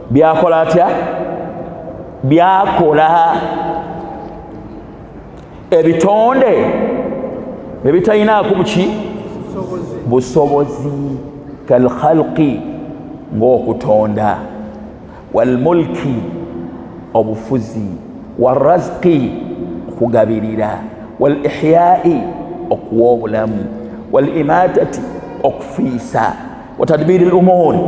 Byakola atya? Byakola. Ebitonde ebitalinaako buki? Busobozi. Kalkhalqi, ng'okutonda, walmulki, obufuzi, walrazqi, okugabirira, walihyai, okuwa obulamu, walimatati, okufiisa, watadbiri lumuri,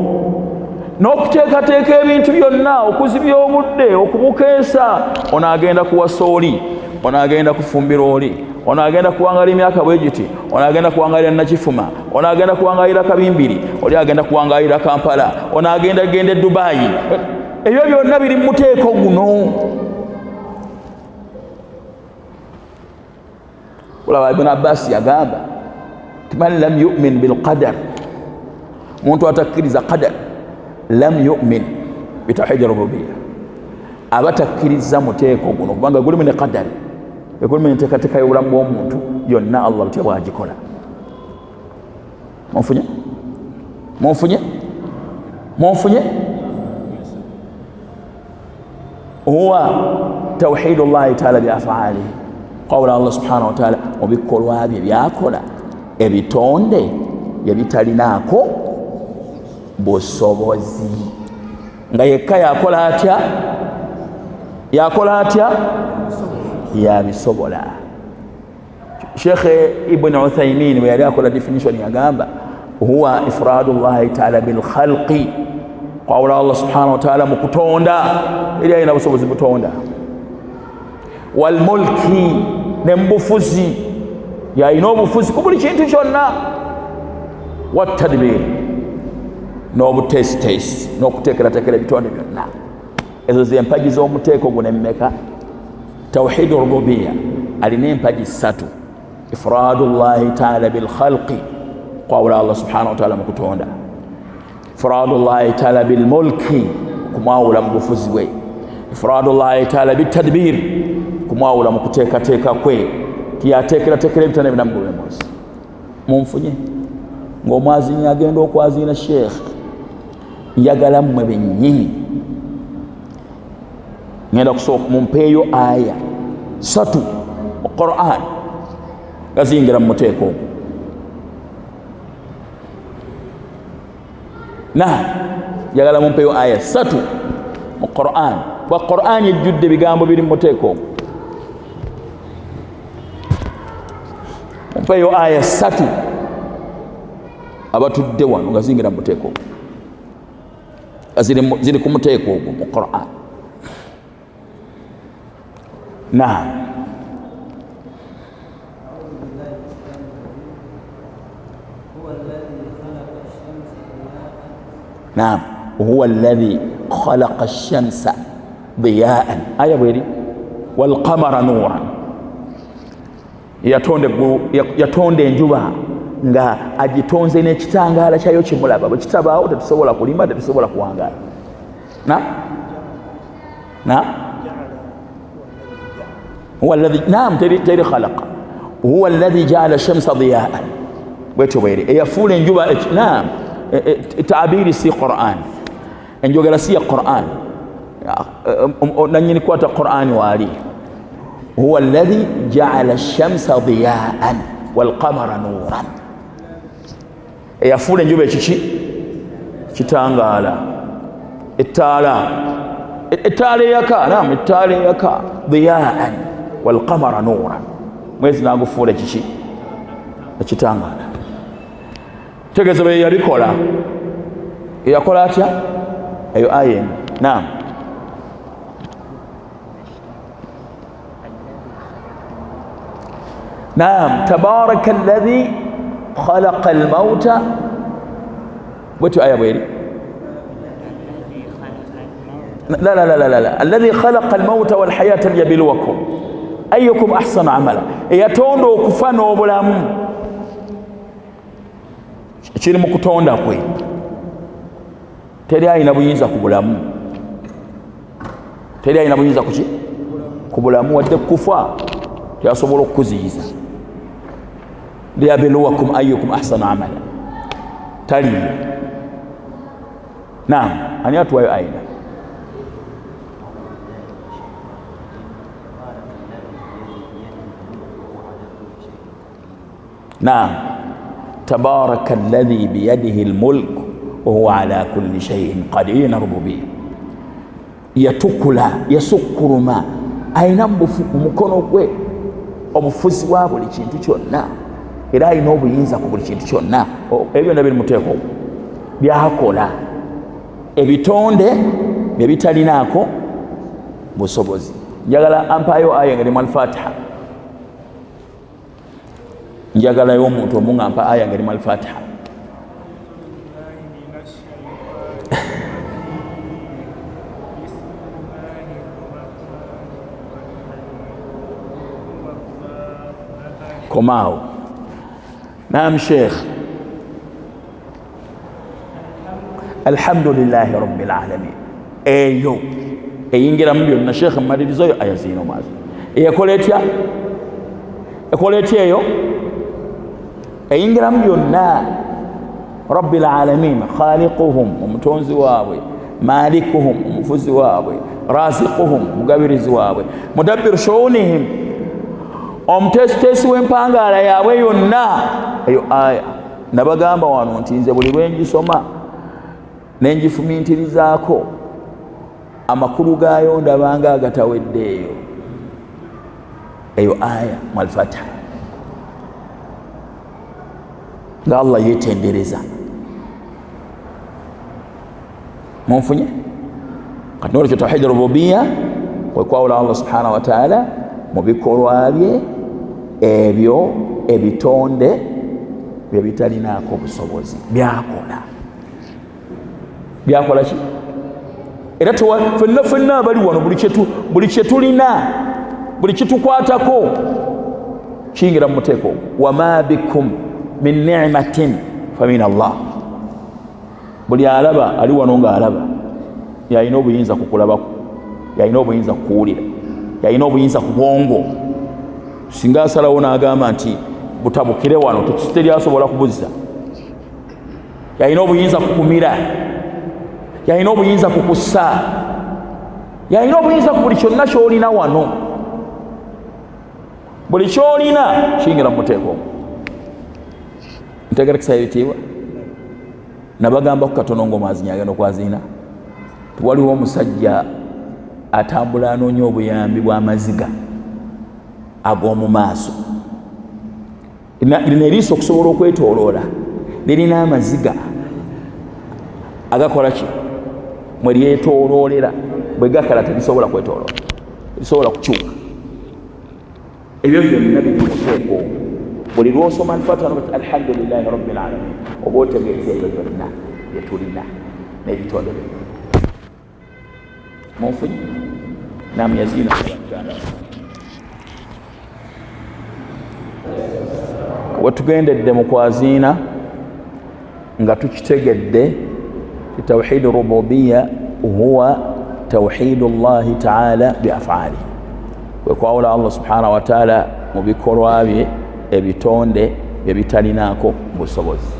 n'okuteekateeka ebintu byonna, okuzibya obudde, okubukeesa. Ono agenda kuwasa oli, ono agenda kufumbira oli, ono agenda kuwangalira emyaka bwe giti, ono agenda kuwangalira Nakifuma, ono agenda kuwangalira Kabimbiri, oli agenda kuwangalira Kampala, ono agenda Dubayi. Ebyo byonna biri mu muteeko guno. Kulaba Ibn Abbas yagamba man lam yu'min bilqadar, muntu atakkiriza qadar, lam yu'min bitawhidi rububiyya, abatakkiriza muteeko guno, kubanga gulimu ne qadar, gulimu enteekateeka y'obulamu bw'omuntu yonna Allah butya bwagikola. Munfunye huwa tawhidu llahi taala biafalihi, qawla Allah subhanahu wa taala mu bikolwa bye byakola, ebitonde yebitalinaako busobozi, nga yekka yakola atya? Yabisobola. Sheikh Ibn Uthaymin bwe yali akola definition yagamba huwa ifradu llahi taala bilkhalqi, qawla Allah subhanahu wa taala mu kutonda, eri alina busobozi butonda, walmulki, ne mubufuzi, yalina obufuzi ku buli kintu kyonna. Wattadbir, n'obuteesiteesi n'okuteekerateekera ebitonde byonna. Ezo ze mpagi z'omuteeko guno emmeka? Tawhidu rububiya alina empagi 3. Ifradullahi taala bilkhalqi, kwawula Allah subhanahu wa taala mu kutonda. Ifradullahi taala bilmulki, kumwawula mu bufuzi bwe. Ifradullahi taala bitadbir, kumwawula mu kuteekateeka kwe. Tiyateekerateekera ebitonde bina mu buwemuzi. Munfunye ng'omwazinyi agenda okwazina sheekh, njagala mmwe bennyini ngenda kusooka mumpeeyo aya 3 mu Qur'an gazingira mu muteeko ogwo. Njagala mumpeeyo aya 3 mu Qur'an. Kuba Qur'an ejjudde ebigambo biri mu muteeko ogwo. Mumpeeyo aya 3 abatudde wano nga zingira mu muteeko ogwo, ziri ku muteeko ogwo mu Qur'an. Naam, huwa alladhi khalaqa ash-shamsa diya'an, aya bweri, wal qamara nuran. Yatonda enjuba nga agitonze n'ekitangaala kyayo kimulaba. Bwe kitabaawo tetusobola kulimba, tetusobola kuwangaala. Huwa alladhi, naam, teri khalaqa. Huwa alladhi ja'ala ash-shamsa diya'an, bwetyo bweri eyafuula enjuba. Naam, taabiri si Qur'an, enjogera si ya Qur'an. Nanyini kwata Qur'an waali. Huwa alladhi ja'ala ash-shamsa diya'an wal qamara nuran, eyafuula enjuba ekiki kitangaala. Ettaala eyaka, naam, ettaala eyaka diya'an wal qamara nuran, mwezi nagufuula ekiki ekitangaala. Tegeeza bwe yabikola, eyakola atya? Eyo aya eno. Naam, naam, tabaraka alladhi khalaqa almauta, bwetyo aya bweri. La, alladhi khalaqa almauta walhayata liyabluwakum ayyukum ahsanu amala, eyatonda okufa n'obulamu. Kiri mu kutonda kwe, teri alina buyinza ku bulamu, teri alina buyinza kuki ku bulamu, wadde kufa teyasobola okukuziyiza. Liyabluwakum ayyukum ahsanu amala, taliyo. Naam, ani atuwayo ayina? Naam, tabaraka alladhi biyadihi almulk wa huwa ala kulli shay'in qadir. Rububiyya yatukula, yasukkuruma, ayina mu mukono gwe obufuzi bwa buli kintu kyonna, era ayina obuyinza ku buli kintu kyonna. Ebyo byonna biri muteeko byakola, ebitonde bye bitalinaako busobozi. Njagala ampayo aya ngeri mu Al-Fatiha, njagalayo omuntu omu nga ampa aya ngeri mu Al-Fatiha. Komao. Naam Sheikh. Alhamdulillahi rabbil alamin. Eyo eyingira mu byonna Sheikh mmalirizo yo aya zino maazi. Eyakola etya? Ekola etya eyo? Eyingira mu byonna. Rabbil alamin, khaliquhum, omutonzi waabwe, malikuhum, omufuzi waabwe, raziquhum, mugabirizi waabwe, mudabbiru shu'unihim, omuteesiteesi w'empangaala yaabwe yonna. Eyo aya nabagamba wano nti nze buli lwe ngisoma ne ngifumintirizaako amakulu gaayo ndabanga agataweddeeyo. Eyo aya mu Al-Fatiha nga Allah yeetendereza. Munfunye kati n'olwekyo tawhid rububiyya kwe kwawula Allah subhanahu wa ta'ala mu bikolwa bye ebyo ebitonde bye bitalinaako obusobozi byakola ki era ffenna abali wano buli kyetulina buli kitukwatako kiyingira mu muteeko wama bikum min ni'matin famin Allah. Buli alaba ali wano ng'alaba yalina obuyinza kukulabako, yalina obuyinza kukuwulira, yalina obuyinza ku bwongo. Singa asalawo n'agamba nti butabukire wano teryasobola kubuzza, yalina obuyinza kukumira, yalina obuyinza kukussa, yalina obuyinza ku buli kyonna kyolina wano. Buli kyolina kiyingira mu muteeko. Ntegera kisa ebitiibwa nabagamba ku katono ng'omwazinya agenda okwaziina. Waliwo omusajja atambula anoonya obuyambi bw'amaziga ag'omu maaso. Lino eriiso okusobola okwetooloola lirina amaziga agakola ki mwe lyetooloolera, bwe gakala terisobola kwetooloola, lisobola kukyuka. Ebyo byonna biri mu muteeko. Buli lw'osoma Al-Fatiha alhamdulillahi rabbil alamin oba otegeeza ebyo byonna bye tulina n'ebitonde byonna. Munfunye namu yaziina wetugendedde mu kwaziina nga tukitegedde tawhiid rububiya huwa tawhiidu llahi taala bi afaali, kwe kwawula Allah subhanahu wa taala mu bikolwa bye ebitonde bye bitalinaako busobozi.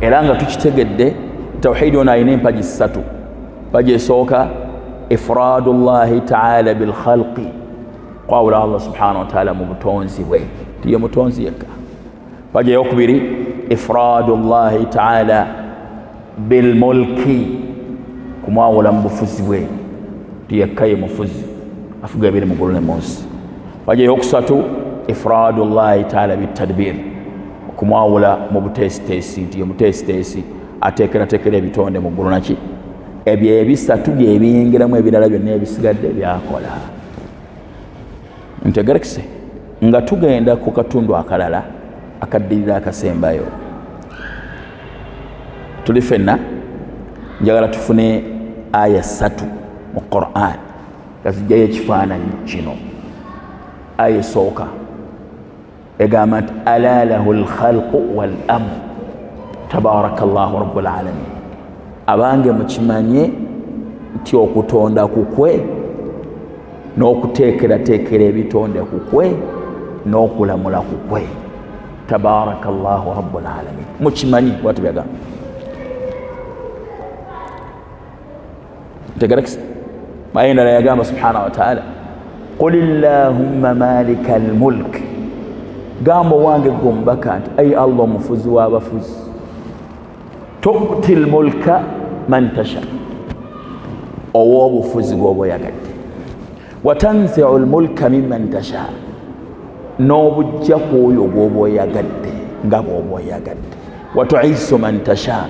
Era nga tukitegedde tawhiidi ono alina empagi 3. Empagi esooka ifraadu llahi taala bilkhalqi, kwawula Allah subhanahu wa taala mu butonzi bwe, tiye mutonzi yekka. Empagi eyokubiri ifraadu llahi taala bilmulki, kumwawula mu bufuzi bwe, tiyekka ye mufuzi afuga ebiri mu ggulu ne mu nsi. Empagi eyokusatu ifraadu llahi taala bitadbir, okumwawula mu buteesiteesi, nti ye muteesiteesi ateekerateekera ebitonde mu ggulu naki. Ebyo ebisatu bye biyingiramu, ebirala byonna ebisigadde byakola. Ntegerekise nga tugenda ku katundu akalala akaddirira akasembayo. Tuli ffenna njagala tufune aya 3 mu Qur'an nga zijjayo ekifaananyi kino. Aya esooka egamba nti ala lahu lkhalqu wal amru tabaraka llahu rabbul alamin, abange mukimanye nti okutonda kukwe n'okuteekerateekera ebitonde kukwe n'okulamula kukwe. Tabaraka llahu rabbul alamin, mukimanyi bwatu byagamba. Ntegerekisa aya endala yagamba subhanahu wa taala qul illahumma malika almulk, gamba wange gomubaka nti ayi Allah omufuzi w'abafuzi, tu'ti lmulka man tasha, owa obufuzi bw'oba oyagadde, watanzi'u lmulka mimman tasha, n'obujja ku oyo gw'oba oyagadde nga bw'oba oyagadde, watu'izzu man tasha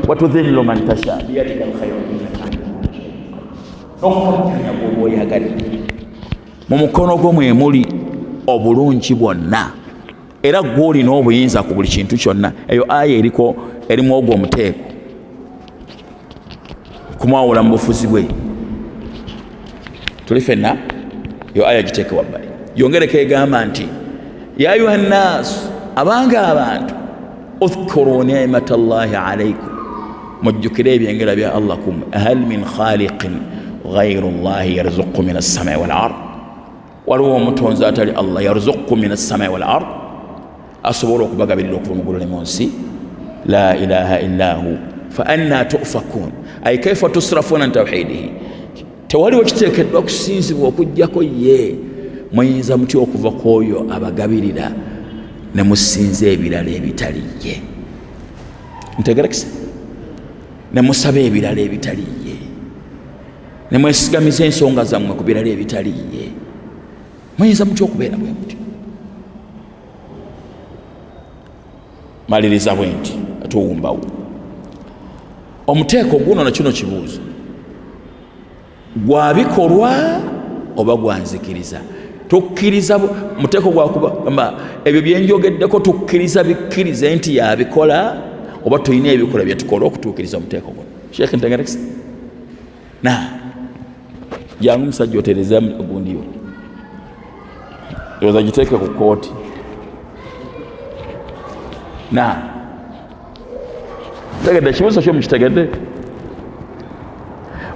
watudhillu man tasha biyadika alkhayru n'okukakkanya gw'oba oyagadde mu mukono gwo mwe muli obulungi bwonna, era gw'olina obuyinza ku buli kintu kyonna. Eyo aya erimu ogwo omuteeko kumwawula mu bufuzi bwe. Tuli ffenna yo aya giteeke wabbali. Yongereko egamba nti ya ayuha nnaasu, abange abantu, udhkuru ni'mata llahi alaykum, mujjukire ebyengera bya Allah kumwe. Hal min khaliqin ghayru llahi yarzuqu min as-samai wal ard, waliwo omutonzi atali Allah yarzuqu min as-samai wal ard, asobola okubagabirira okuva mu ggulu ne mu nsi. La ilaha illa hu fa anna tufakun, ay kaifa tusrafuna an tawhidihi, tewaliwo kiteekeddwa kusinzibwa okujjako ye. Muyinza mutya okuva ku oyo abagabirira ne musinza ebirala ebitali ye? Ntegerekisa, ne musaba ebirala ebitali ye, ne mwesigamiza ensonga zammwe ku birala ebitali ye. Muyinza mutya okubeera bwe mutyo? Maliriza bwe nti atuwumbawo omuteeko guno na kino kibuuzo, gwa bikolwa oba gwa nzikiriza? tukkiriza muteeko gwakuba ebyo byenjogeddeko tukkiriza bikkirize nti yabikola oba tulina ebikola byetukola okutuukiriza omuteeko guno. Sheekh ntegerekesa na jangu musajja otereza ogundiyo yoza giteeke ku kooti na tegedde ekibuuzo kyo mukitegedde.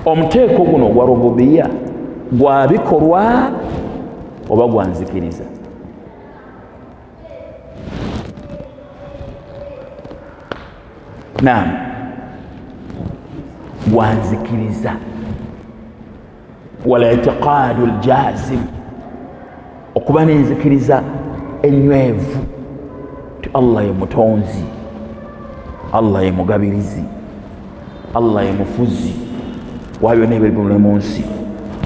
Omuteeko guno gwa rububiya gwa bikolwa oba gwa nzikiriza? Naam, gwa nzikiriza. Wal i'tiqaadu al-jaazim, okuba n'enzikiriza enywevu ti Allah ye mutonzi, Allah ye mugabirizi, Allah ye mufuzi wa byonna ebiri mu nsi,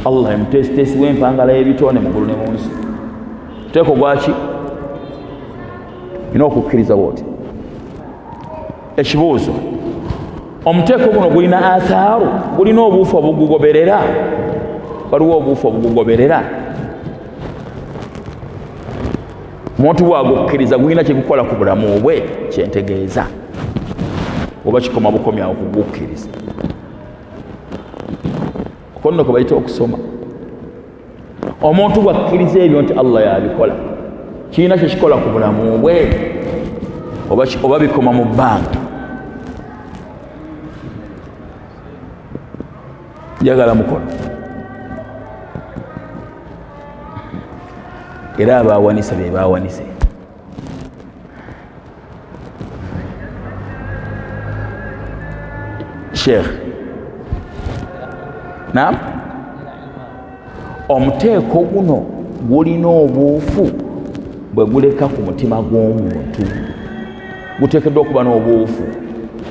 Allah ye mutesitesi w'empangala y'ebitone mu ggulu ne mu nsi. Muteeko gwaki? Ina okukkiriza bwoti. Ekibuuzo, omuteeko guno gulina athaaru, gulina obuufu obugugoberera? Waliwo obuufu obugugoberera? Omuntu bwagukkiriza gulina kyegukola ku bulamu bwe kyentegeeza, oba kikoma bukomyawo kugukkiriza? Okonno kwe bayita okusoma. Omuntu bwakkiriza ebyo nti Allah yabikola, kirina kyekikola ku bulamu bwe oba bikoma mu bbanga? Njagala mukono. Era abawanise be bawanise. Sheikh, naam, omuteeko guno gulina obuufu bwe guleka ku mutima gw'omuntu. Guteekeddwa okuba n'obuufu,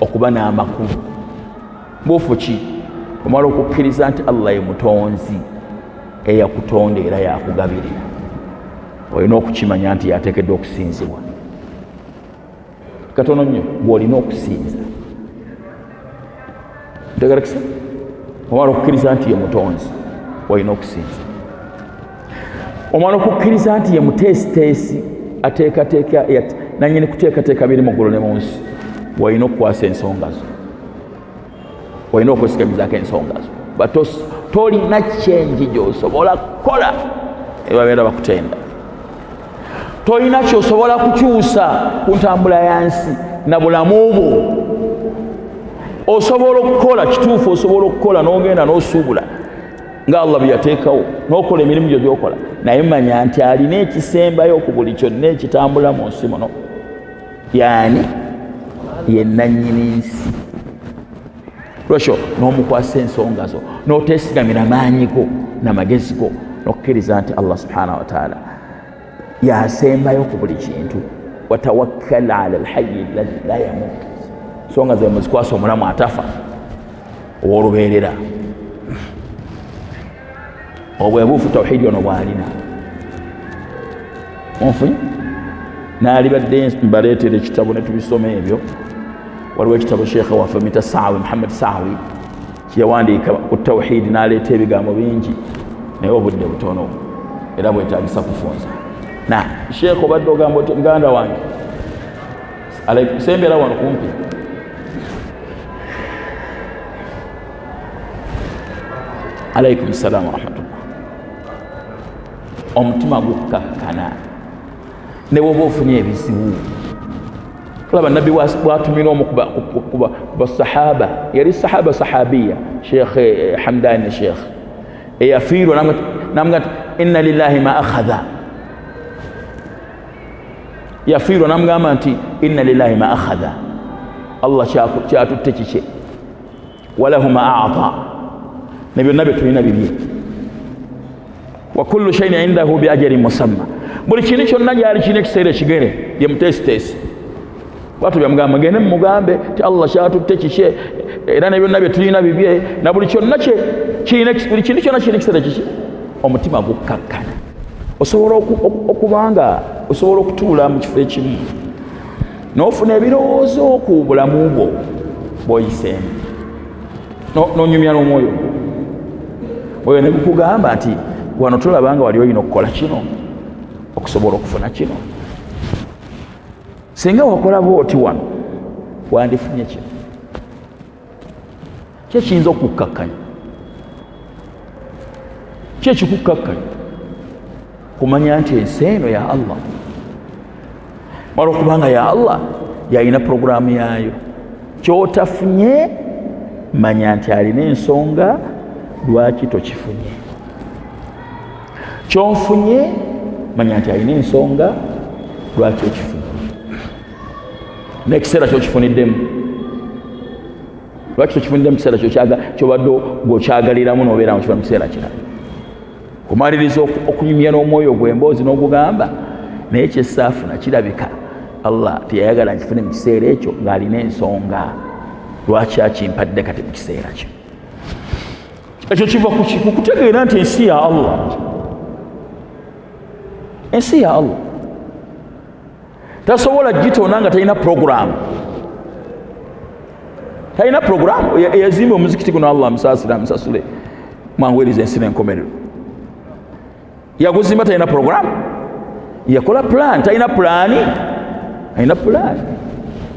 okuba n'amakulu. Buufu ki? Omala okukkiriza nti Allah ye mutonzi eyakutonda era yakugabirira. Olina okukimanya nti yateekeddwa okusinzibwa. Katono nnyo bw'olina okusinza. Ntegerekesa? Omala okukkiriza nti ye mutonzi, olina okusinza. Omala okukkiriza nti ye muteesiteesi ateekateeka nanyini kuteekateeka biri mu ggulu ne mu nsi, olina okukwasa ensonga zo, olina okwesigamizaako ensonga zo. Tolina kyenji gy'osobola kukola ebabeera bakutenda. Tolina ky'osobola kukyusa ku ntambula yansi na bulamu bwo. Osobola okukola kituufu, osobola okukola n'ogenda n'osuubula nga Allah bye yateekawo, n'okola emirimu gyo gy'okola, naye manya nti alina ekisembayo ku buli kyonna ekitambula mu nsi muno. Yani ye nannyini nsi. Lwekyo n'omukwasa ensonga zo, n'oteesigamira maanyi go n'amagezi go, n'okkiriza nti Allah subhanahu wa ta'ala yasembayo ku buli kintu. Watawakkal ala alhayyi alladhi la yamut. Ensonga zawe muzikwasa omulamu atafa ow'olubeerera. Obwebuufu tawhidi ono bw'alina. Onfunye? N'alibadde mbaleetera ekitabo ne tubisoma ebyo. Waliwo ekitabo Sheekh waffe Mita Saawi, Muhammad Saawi, kyeyawandiika ku tawhidi n'aleeta ebigambo bingi, naye obudde butono era bwetaagisa kufunza. Na Sheekh obadde ogamba oti muganda wange sembera wano kumpi. Alaikum salaam wa rahmatullah. Omutima gukkakkana ne bw'oba ofunye ebizibu. Tulaba nabbi bw'atumira omu ku basahaba, yali sahaba sahabiya, Sheikh Hamdani Sheikh, eyafiirwa namugamba inna lillahi ma akhadha. Yafiirwa namugamba nti inna lillahi ma akhadha, Allah kyatutte kikye, walahu ma a'ta, ne byonna bye tulina bibye. Wa kullu shay'in indahu bi ajalin musamma. Buli kintu kyonna gyali kirina ekiseera ekigere, ye muteesiteesi. Bwatu byamugamba mugende mugambe ti Allah kyatutte kikye era ne byonna bye tulina bibye, na buli kyonna buli kintu kyonna kirina ekiseera kiki. Omutima gukkakkana. Osobola okubanga osobola okutuula mu kifo ekimu n'ofuna ebirowoozo ku bulamu bwo bw'oyiseemu, n'onyumya n'omwoyo oyo ne gukugamba nti wano tulabanga wali olina okukola kino okusobola okufuna kino. Singa wakola bwoti wano wandifunye kino. Kyekiyinza okukkakkanya, kyekikukkakkanya kumanya nti ensi eno ya Allah, mala okubanga ya Allah yalina puroguramu yaayo. Kyotafunye manya nti alina ensonga lwaki tokifunye. Kyonfunye manya nti alina ensonga lwaki okifunye. N'ekiseera kyokifuniddemu, lwaki tokifunidde mu kiseera kyobadde ng'okyagaliramu n'obeera mu kiseera kirala. Kumaliriza okunyumya n'omwoyo gw'emboozi n'ogugamba naye kyessaafuna kirabika Allah teyayagala nkifune mu kiseera ekyo ng'alina ensonga lwaki akimpadde kati mu kiseera kyo. Ekyo kiva ku kutegeera nti ensi ya Allah, ensi ya Allah tasobola gitonda nga talina puroguramu. Talina puroguramu. Yazimba omuzikiti guno Allah amusaasire amusasule mwangweriza ensi n'enkomerero. Yaguzimba talina puroguramu, yakola plan. Talina pulaani, alina pulaani.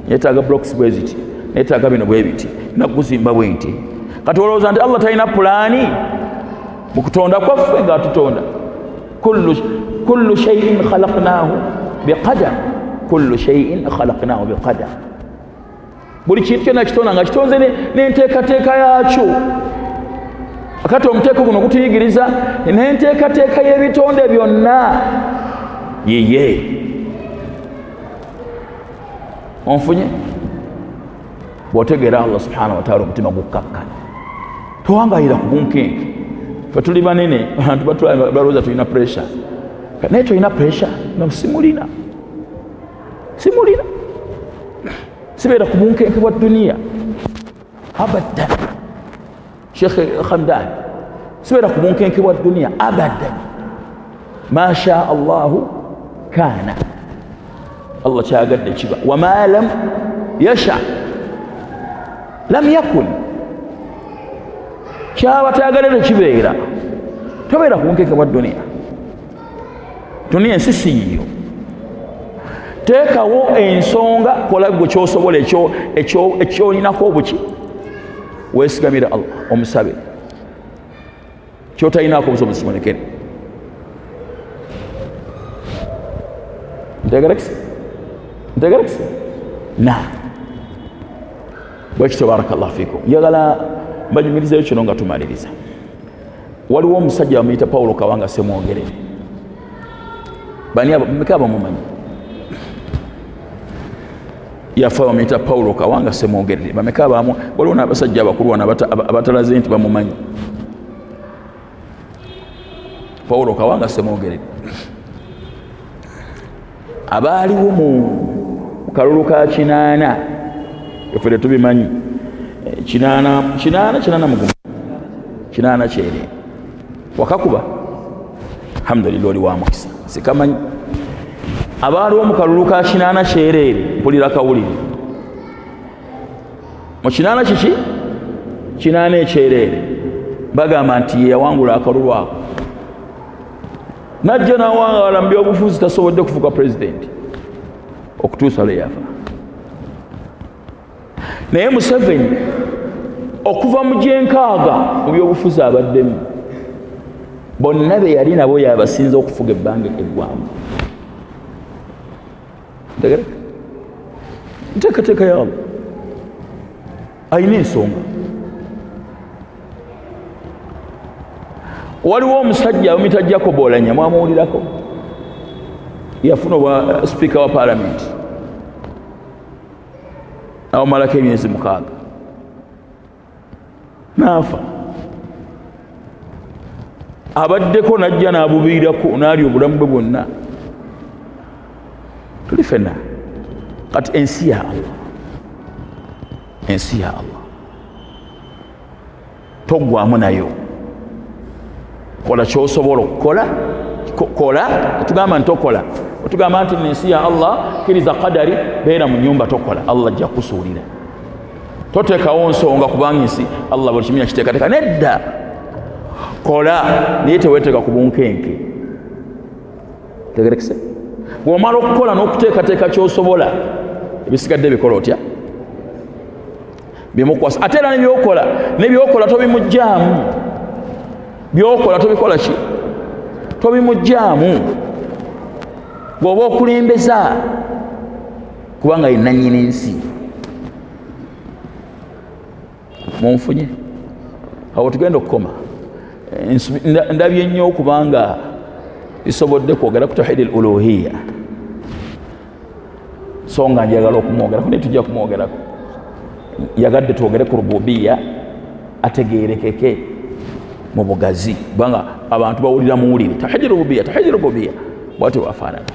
Yeetaaga blocks bwe ziti, neetaaga bino bwe biti, nakuzimba bwe nti. Kati olowooza nti Allah talina pulaani mu kutonda kwaffe ng'atutonda. Kullu shay'in khalaqnaahu biqadar, kullu shay'in khalaqnaahu biqadar. Buli kintu kyonna kitonda nga kitonze n'enteekateeka yaakyo. Akati omuteeko guno gutuyigiriza n'enteekateeka y'ebitonde byonna yiye. Onfunye bw'otegeera Allah subhanahu wa ta'ala omutima gukkakkana, towangayira ku bunkenke. Fe tuli banene, abantu balowooza tulina pressure, naye tolina pressure nga simulina. Sibeera ku bunkenke bwa duniya abadan. Sheikh Hamdan, sibeera ku bunkenke bwa duniya abadan. Ma sha Allahu kana, Allah kyagadde kiba. Wama lam yasha lam yakun, kyaba tyagadde kibeera. Tobeera ku bunkenke bwa duniya. Duniya ensi si yiyo. Teekawo ensonga, kola gwe kyosobola ekyolinako obuki, weesigamira Allah, omusabe. Kyotalinaako obusobozi kibonekere. Ntegeera kisa? Bwekityo barakallahu fiikum. Njagala mbajumirizeyo kino nga tumaliriza. Waliwo omusajja bamuyita Paulo Kawanga Ssemwogerere. Bani meka bamumanyi? Yafa bamuyita Paulo Kawanga Ssemwogerere. Bameka bamu? Waliwo n'abasajja abakulu wano abatalaze nti bamumanyi. Paulo Kawanga Ssemwogerere abaaliwo mu kalulu ka 8 efere tubimanyi. 8 kyere wakakuba alhamdulillah oli wa mukisa sikamanyi. Abaaliwo mu kalulu ka 8 kyerere mpulira kawulire mu 8 kiki 8 ekyerere bagamba nti yawangula akalulu ako. Najja n'awangala mu byobufuzi tasobodde kufuuka pulezidenti okutuusa lwe yafa. Naye Museveni okuva mu gyenkaaga mu byobufuzi abaddemu, bonna be yali nabo yabasinza okufuga ebbanga eggwanvu. Nteekateeka ya Allah alina ensonga. Waliwo omusajja bamuyita Jacob Oulanyah, mwamuwulirako? Yafuna obwa sipiika wa paalamenti awumalako emyezi 6 n'afa. Abaddeko najja n'abubiirako n'alya obulamu bwe bwonna. Tuli fenna kati ensi ya Allah, ensi ya Allah toggwamu nayo. Kola kyosobola okukola, kola. Tugamba nti tokola, tugamba nti ensi ya Allah kiriza qadari, beera mu nyumba tokola, Allah ajja kusuulira. Toteekawo nsonga kubanga ensi Allah buli kimu yakiteekateeka. Nedda, kola naye teweteeka ku bunkenke. Tegerekese bw'omala okukola n'okuteekateeka ky'osobola ebisigadde bikola otya bimukwasa. Ate era nebyokola tobimuggyaamu, byokola tobikola ki, tobimuggyaamu. bw'oba okulembeza kubanga ye nannyini nsi. Munfunye awo tugenda okukoma. Ndabye nnyo okubanga isobodde kwogera ku tawhid al-uluhiyya, so nga njagala okumwogerako naye tujja kumwogerako. Yagadde twogere ku rububiyya ategeerekeke mu bugazi kubanga abantu bawulira muwulire tawhid al-rububiyya bwate wafaanana.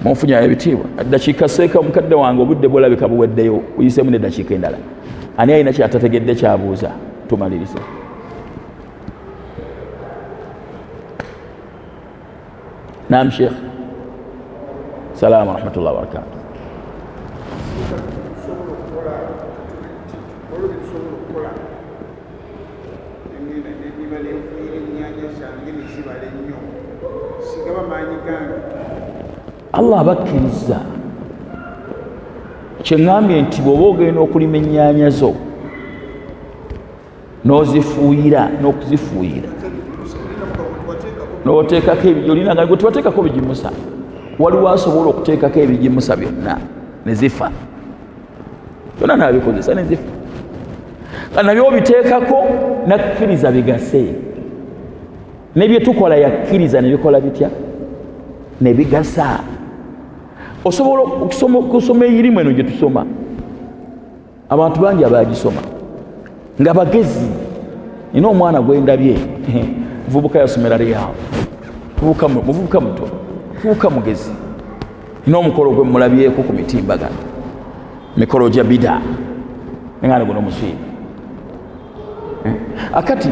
Munfunyayo ebitiibwa. Eddakiika seeka mukadde wange obudde bulabika buweddeyo, uyiseemu n'eddakiika endala. Ani alina kyatategedde kyabuuza tumalirize. Naam Sheikh. Salaamu rahmatullahi wa barakatuh. Allah abakkiriza. Kyeŋŋambye nti bw'oba ogenda okulima ennyaanya zo n'ozifuuyira n'okuzifuuyira n'oteekako olina gwe tebateekako bigimusa, waliwo asobola okuteekako ebigimusa byonna ne zifa. Byonna n'abikozesa ne zifa. Nabyo obiteekako nakkiriza bigase. Ne bye tukola yakkiriza ne bikola bitya? Ne bigasa. Osobola okusoma eyirimu eno gye tusoma. Abantu bangi abagisoma nga bagezi. Nina omwana gwe ndabye muvubuka yasomera Riyadh, muvubuka muto, muvubuka mugezi. Nina omukolo gwe mulabyeko ku mitimbagano, mikolo gya bida nengane guno muswiri. Akati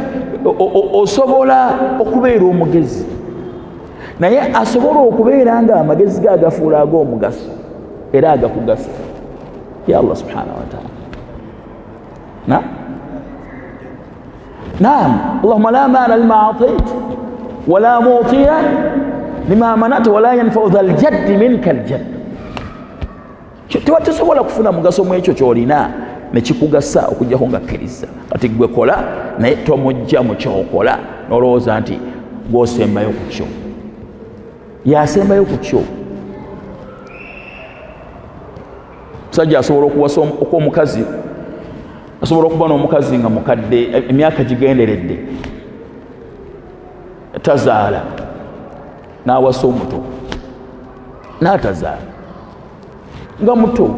osobola okubeera omugezi naye asobola okubeera nga amagezi ge agafuula ag'omugaso era agakugasa. Ya Allah subhanahu wa ta'ala. Naam, Allahumma la ma'ana lima atait wa la mu'tiya lima manata wa la yanfa'u dhal jaddi minka al jadd. Tewatesobola kufuna mugaso mu ekyo ky'olina ne kikugasa okujjako nga kkiriza. Kati gwe kola naye tomujja mu kyokola n'olowooza nti gw'osembayo ku kyo. Yasembayo ku kyo. Musajja asobola okuwasa okw'omukazi, asobola okuba n'omukazi nga mukadde emyaka gigenderedde tazaala n'awasa omuto n'atazaala nga muto.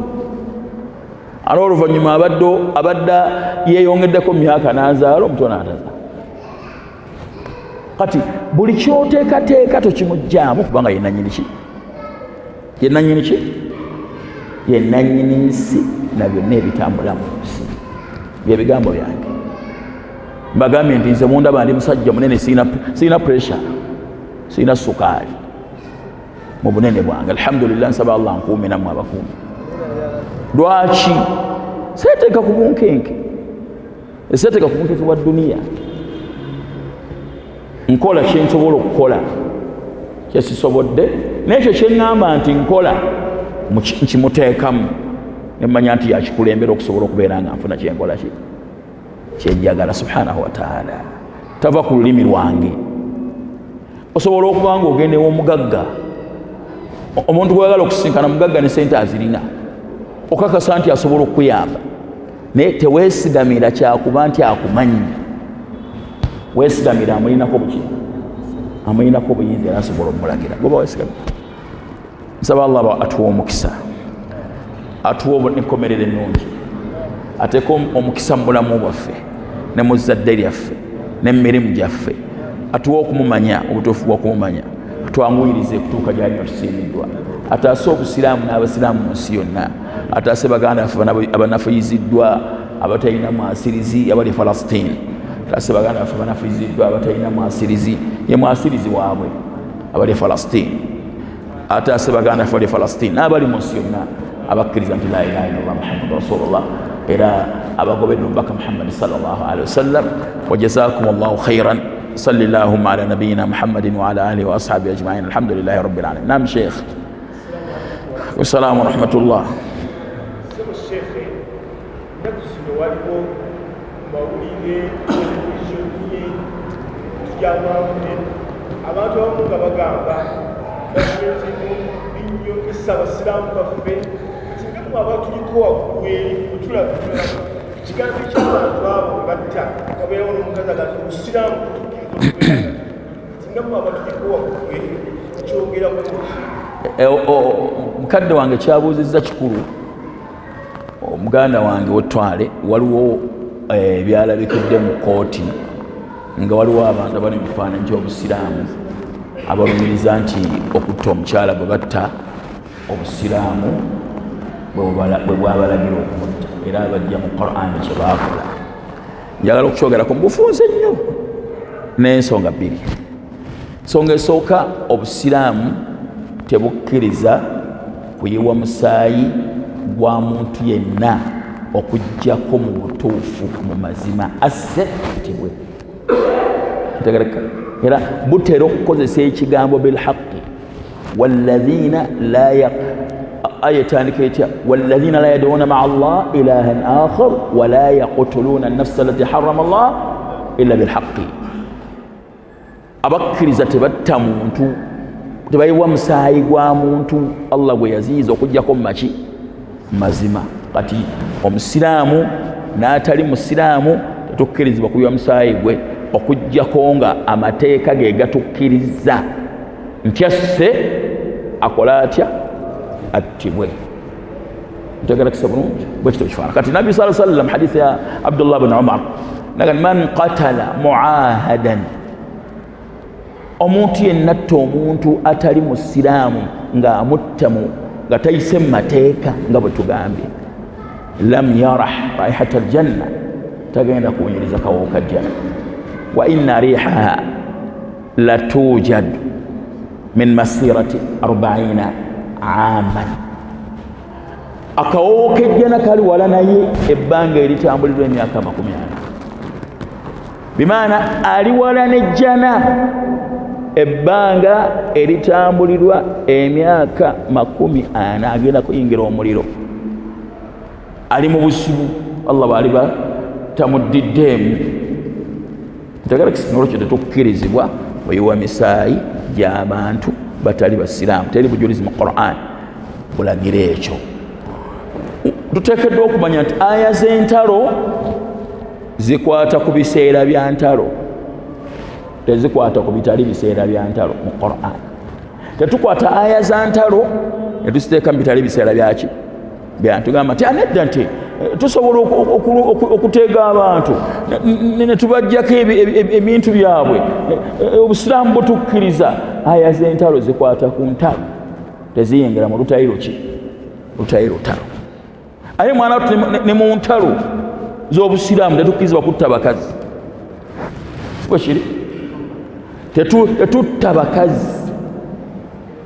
Ate oluvannyuma abadda yeeyongeddeko myaka n'azaala omuto n'atazaala. Kati buli kyoteekateeka tokimuggyaamu kubanga ye nannyini ki? Ye nannyini ki? Ye nannyini nsi na byonna ebitambula mu nsi. Bye bigambo byange. Mbagambye nti nze mundaba ndi musajja munene, sirina pressure, sirina sukaali mu bunene bwange. Alhamdulillah, nsaba Allah nkuume nammwe abakuumi. Lwaki? Seeteeka ku bunkenke, seeteeka ku bunkenke bwa dduniya. Nkola kye nsobola okukola, kye sisobodde, n'ekyo kye ŋŋamba nti nkola nkimuteekamu ne mmanya nti yakikulembera okusobola okubeera nga nfuna kye nkola kye njagala subhanahu wa ta'ala. Tava ku lulimi lwange. Osobola okuba nga ogenda ew'omugagga, omuntu gw'oyagala okusinkana mugagga ne sente azirina, okakasa nti asobola okukuyamba, naye teweesigamira kyakuba nti akumanyi. Weesigamira amulinako buki? Amulinako buyinza era asobola omulagira. Goba weesigamira. Nsaba Allah atuwa omukisa, atuwa enkomerero ennungi, ateeka omukisa mu bulamu bwaffe ne mu zzadde lyaffe ne mu mirimu gyaffe, atuwa okumumanya obutuufu bw'okumumanya, atwanguyirize okutuuka gy'ali tusiimiddwa, ataase obusiraamu n'abasiraamu mu nsi yonna, ataase baganda baffe abanafuyiziddwa abatalina mwasirizi abali Falastin, ataase baganda baffe abanafuyiziddwa abatalina mwasirizi, ye mwasirizi waabwe abali Falastin, ataase baganda baffe abali Falastin n'abali mu nsi yonna abakkiriza nti la ilaha illallah Muhammadu rasulullah. era abagoberera omubaka Muhammad sallallahu alaihi wasallam. Wajazakumullahu khairan. Sallallahu ala nabiyyina Muhammadin wa ala alihi wa ashabihi ajma'in. Alhamdulillahi rabbil alamin. Naam Sheikh. Wassalamu warahmatullah. Abantu abamu nga bagamba binyo abasiraamu baffe singa twaba tuliko waggweri otulabira kigambo ky'abantu abo batta wabeerawo n'omukazi agati obusiraamu singa twaba tuliko waggweri kyogeraku mukadde wange kyabuuzizza kikulu. Omuganda wange wetwale waliwo byalabikidde mu kooti nga waliwo abantu abali mu kifaananyi ky'obusiraamu abalumiriza nti okutta omukyala gwe batta obusiraamu bwe bwabalagira okumutta era bajja mu Qur'an kye baakola. Njagala okukyogerako mu bufunze nnyo n'ensonga bbiri. Ensonga esooka, obusiraamu tebukkiriza kuyiwa musaayi gwa muntu yenna okuggyako mu butuufu mu mazima assetibwe. Ntegereka era butera okukozesa ekigambo bilhaqi walladhina la ayatandika etya walladhina la yad'una ma'a Allah ilahan akhar wa la yaqtuluna an-nafsa allati harrama Allah illa bilhaqi. Abakkiriza tebatta muntu, tebayiwa musaayi gwa muntu Allah gwe yaziyiza okuggyako mu maki mazima. Kati omusiraamu n'atali musiraamu tetukkirizibwa kuyiwa musaayi gwe okuggyako nga amateeka ge gatukkiriza nti asse akola atya attibwe. Ntegerekesa bulungi bwe kityo kifaana. Kati Nabbi sallallahu alaihi wasallam hadithi ya Abdullah bin Umar naga man qatala muahadan, omuntu yenna atta omuntu atali musiraamu nga amuttamu nga tayise mu mateeka nga bwe tugambye, lam yarah raihata aljanna, tagenda kuwunyiriza kawooka jjanna. Wa inna rihaha latujad min masirati 40 aaman. Akawoowo k'ejjana kali wala naye ebbanga eritambulirwa emyaka 40. Bimaana ali wala n'ejjana ebbanga eritambulirwa emyaka 40 agenda kuyingira omuliro. Ali mu busibu Allah bw'aliba tamuddiddeemu. Nolwekyo tetukkirizibwa oyiwa misaayi gy'abantu batali basiraamu. Teri bujulizi mu Qur'an bulagira ekyo. Tuteekeddwa okumanya nti aya z'entalo zikwata ku biseera bya ntalo, tezikwata ku bitali biseera bya ntalo mu Qur'an. Tetukwata aya za ntalo ne tuziteeka mu bitali biseera byaki byantugamba nti anedda nti tusobola okuteega abantu ne tubajjako ebintu byabwe, obusiraamu butukkiriza. Aya z'entalo zikwata ku ntalo, teziyingira mu lutayiro ki lutayiro talo. Aye mwana watu ne mu ntalo z'obusiraamu tetukkirizibwa kutta bakazi. Sibwe kiri? Tetutta bakazi.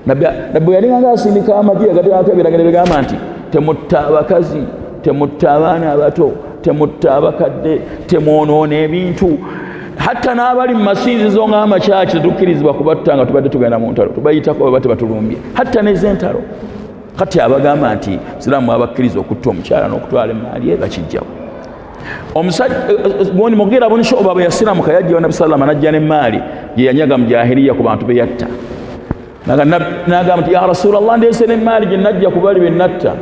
Nabbi yalinganga asindika amagye agateekako ebiragiro bigamba nti temutta abakazi, temutta abaana abato, temutta abakadde, temwonoona ebintu. Hatta n'abali mu masinzizo ng'amakyaki tetukkirizibwa kubatta nga tubadde tugenda mu ntalo, tubayitako baba tebatulumbye. Hatta n'ez'entalo kati abagamba nti Isiraamu abakkiriza okutta omukyala n'okutwala emmaali ye bakijjawo. Omusajja Boni Mugira buni Shu'ba bwe yasiramuka yajja Nabbi sallallahu alaihi wasallam n'ajja n'emmaali gye yanyaga mu jahiliya ku bantu be yatta. N'agamba nti ya Rasulallah, ndeese n'emmaali gye najja ku bali be natta.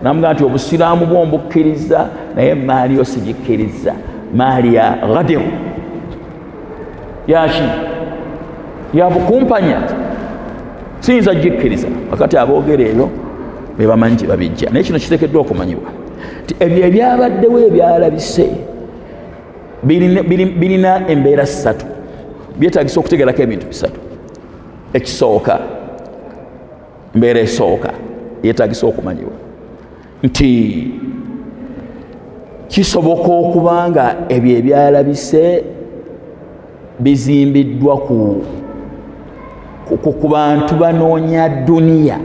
N'amugamba nti obusiraamu bwo mbukkiriza naye emmaali yo sigikkiriza. Maali ya Ghadir yaki ya bukumpanya siyinza gikkiriza. Wakati aboogera ebyo be bamanyi gye babijja. Naye kino kiteekeddwa okumanyibwa nti ebyo ebyabaddewo ebyalabise birina embeera 3. Byetaagisa okutegerako ebintu 3. Ekisooka, mbeera esooka yeetaagisa okumanyibwa nti kisoboka okuba nga ebyo ebyalabise bizimbiddwa ku bantu banoonya duniya,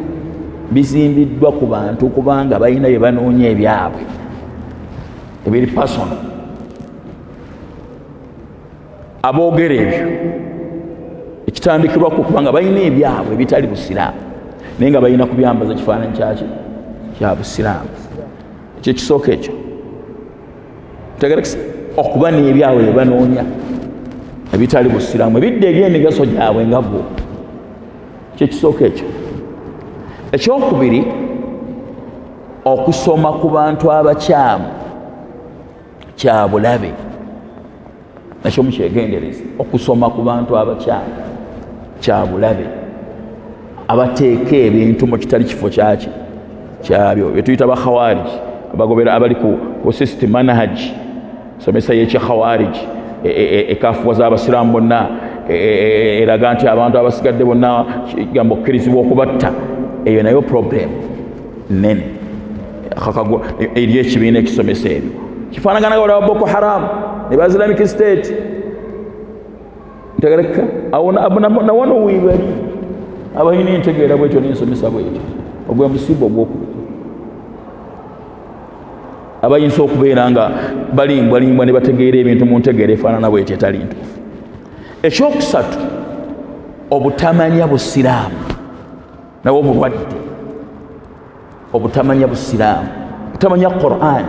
bizimbiddwa ku bantu kubanga balina bye banoonya ebyabwe. ebiri personal. Aboogera ebyo ekitandikirwako kubanga balina ebyabwe ebitali busiraamu naye nga balina kubyambaza kifaananyi kyaki kya busiraamu. Ekyo ekisooka ekyo tegerekisa okuba n'ebyabwe bye banoonya ebitali busiraamu ebidde eby'emigaso gyabwe nga bo. Ekyo ekisooka ekyo. Ekyokubiri, okusoma ku bantu abakyamu kya bulabe, nakyo mukyegendereza. Okusoma ku bantu abakyamu kya bulabe, abateeka ebintu mu kitali kifo kyaki kyabyo, bye tuyita bakhawariji, abagobera abali ku system manhaji somesa y'ekyakhawariji ekafuwaza abasiraamu bonna, eraga nti abantu abasigadde bonna gamba okkirizibwa okubatta. Eyo nayo problem nene eri ekibiina ekisomesa ebyo. Kifaanagana wala Boko Haram ne ba Islamic State. Ntegereka nawano wibali abalina entegeera bwekyo n'ensomesa bwekyo, ogwe musiba ogwokubiri. Abayinza okubeera nga balimbwalimbwa ne bategeera ebintu mu ntegeera efaanana bwetyo etali ntuufu. Ekyokusatu, obutamanya busiraamu nawo bulwadde. Obutamanya busiraamu, butamanya Qur'an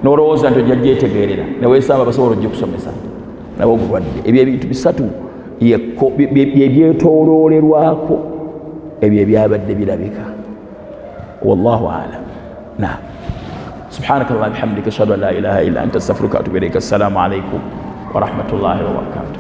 n'olowooza nti ojja gyetegeerera neweesamba basobola ojja kusomesa, nawo bulwadde. Ebyo ebintu bisatu byebyetooloolerwako ebyo ebyabadde birabika. Wallahu a'lam. Naam. Subhanaka Allahumma bihamdika ashhadu an la ilaha illa anta astaghfiruka wa atubu ilayk. Assalamu alaykum wa rahmatullahi wa barakatuh.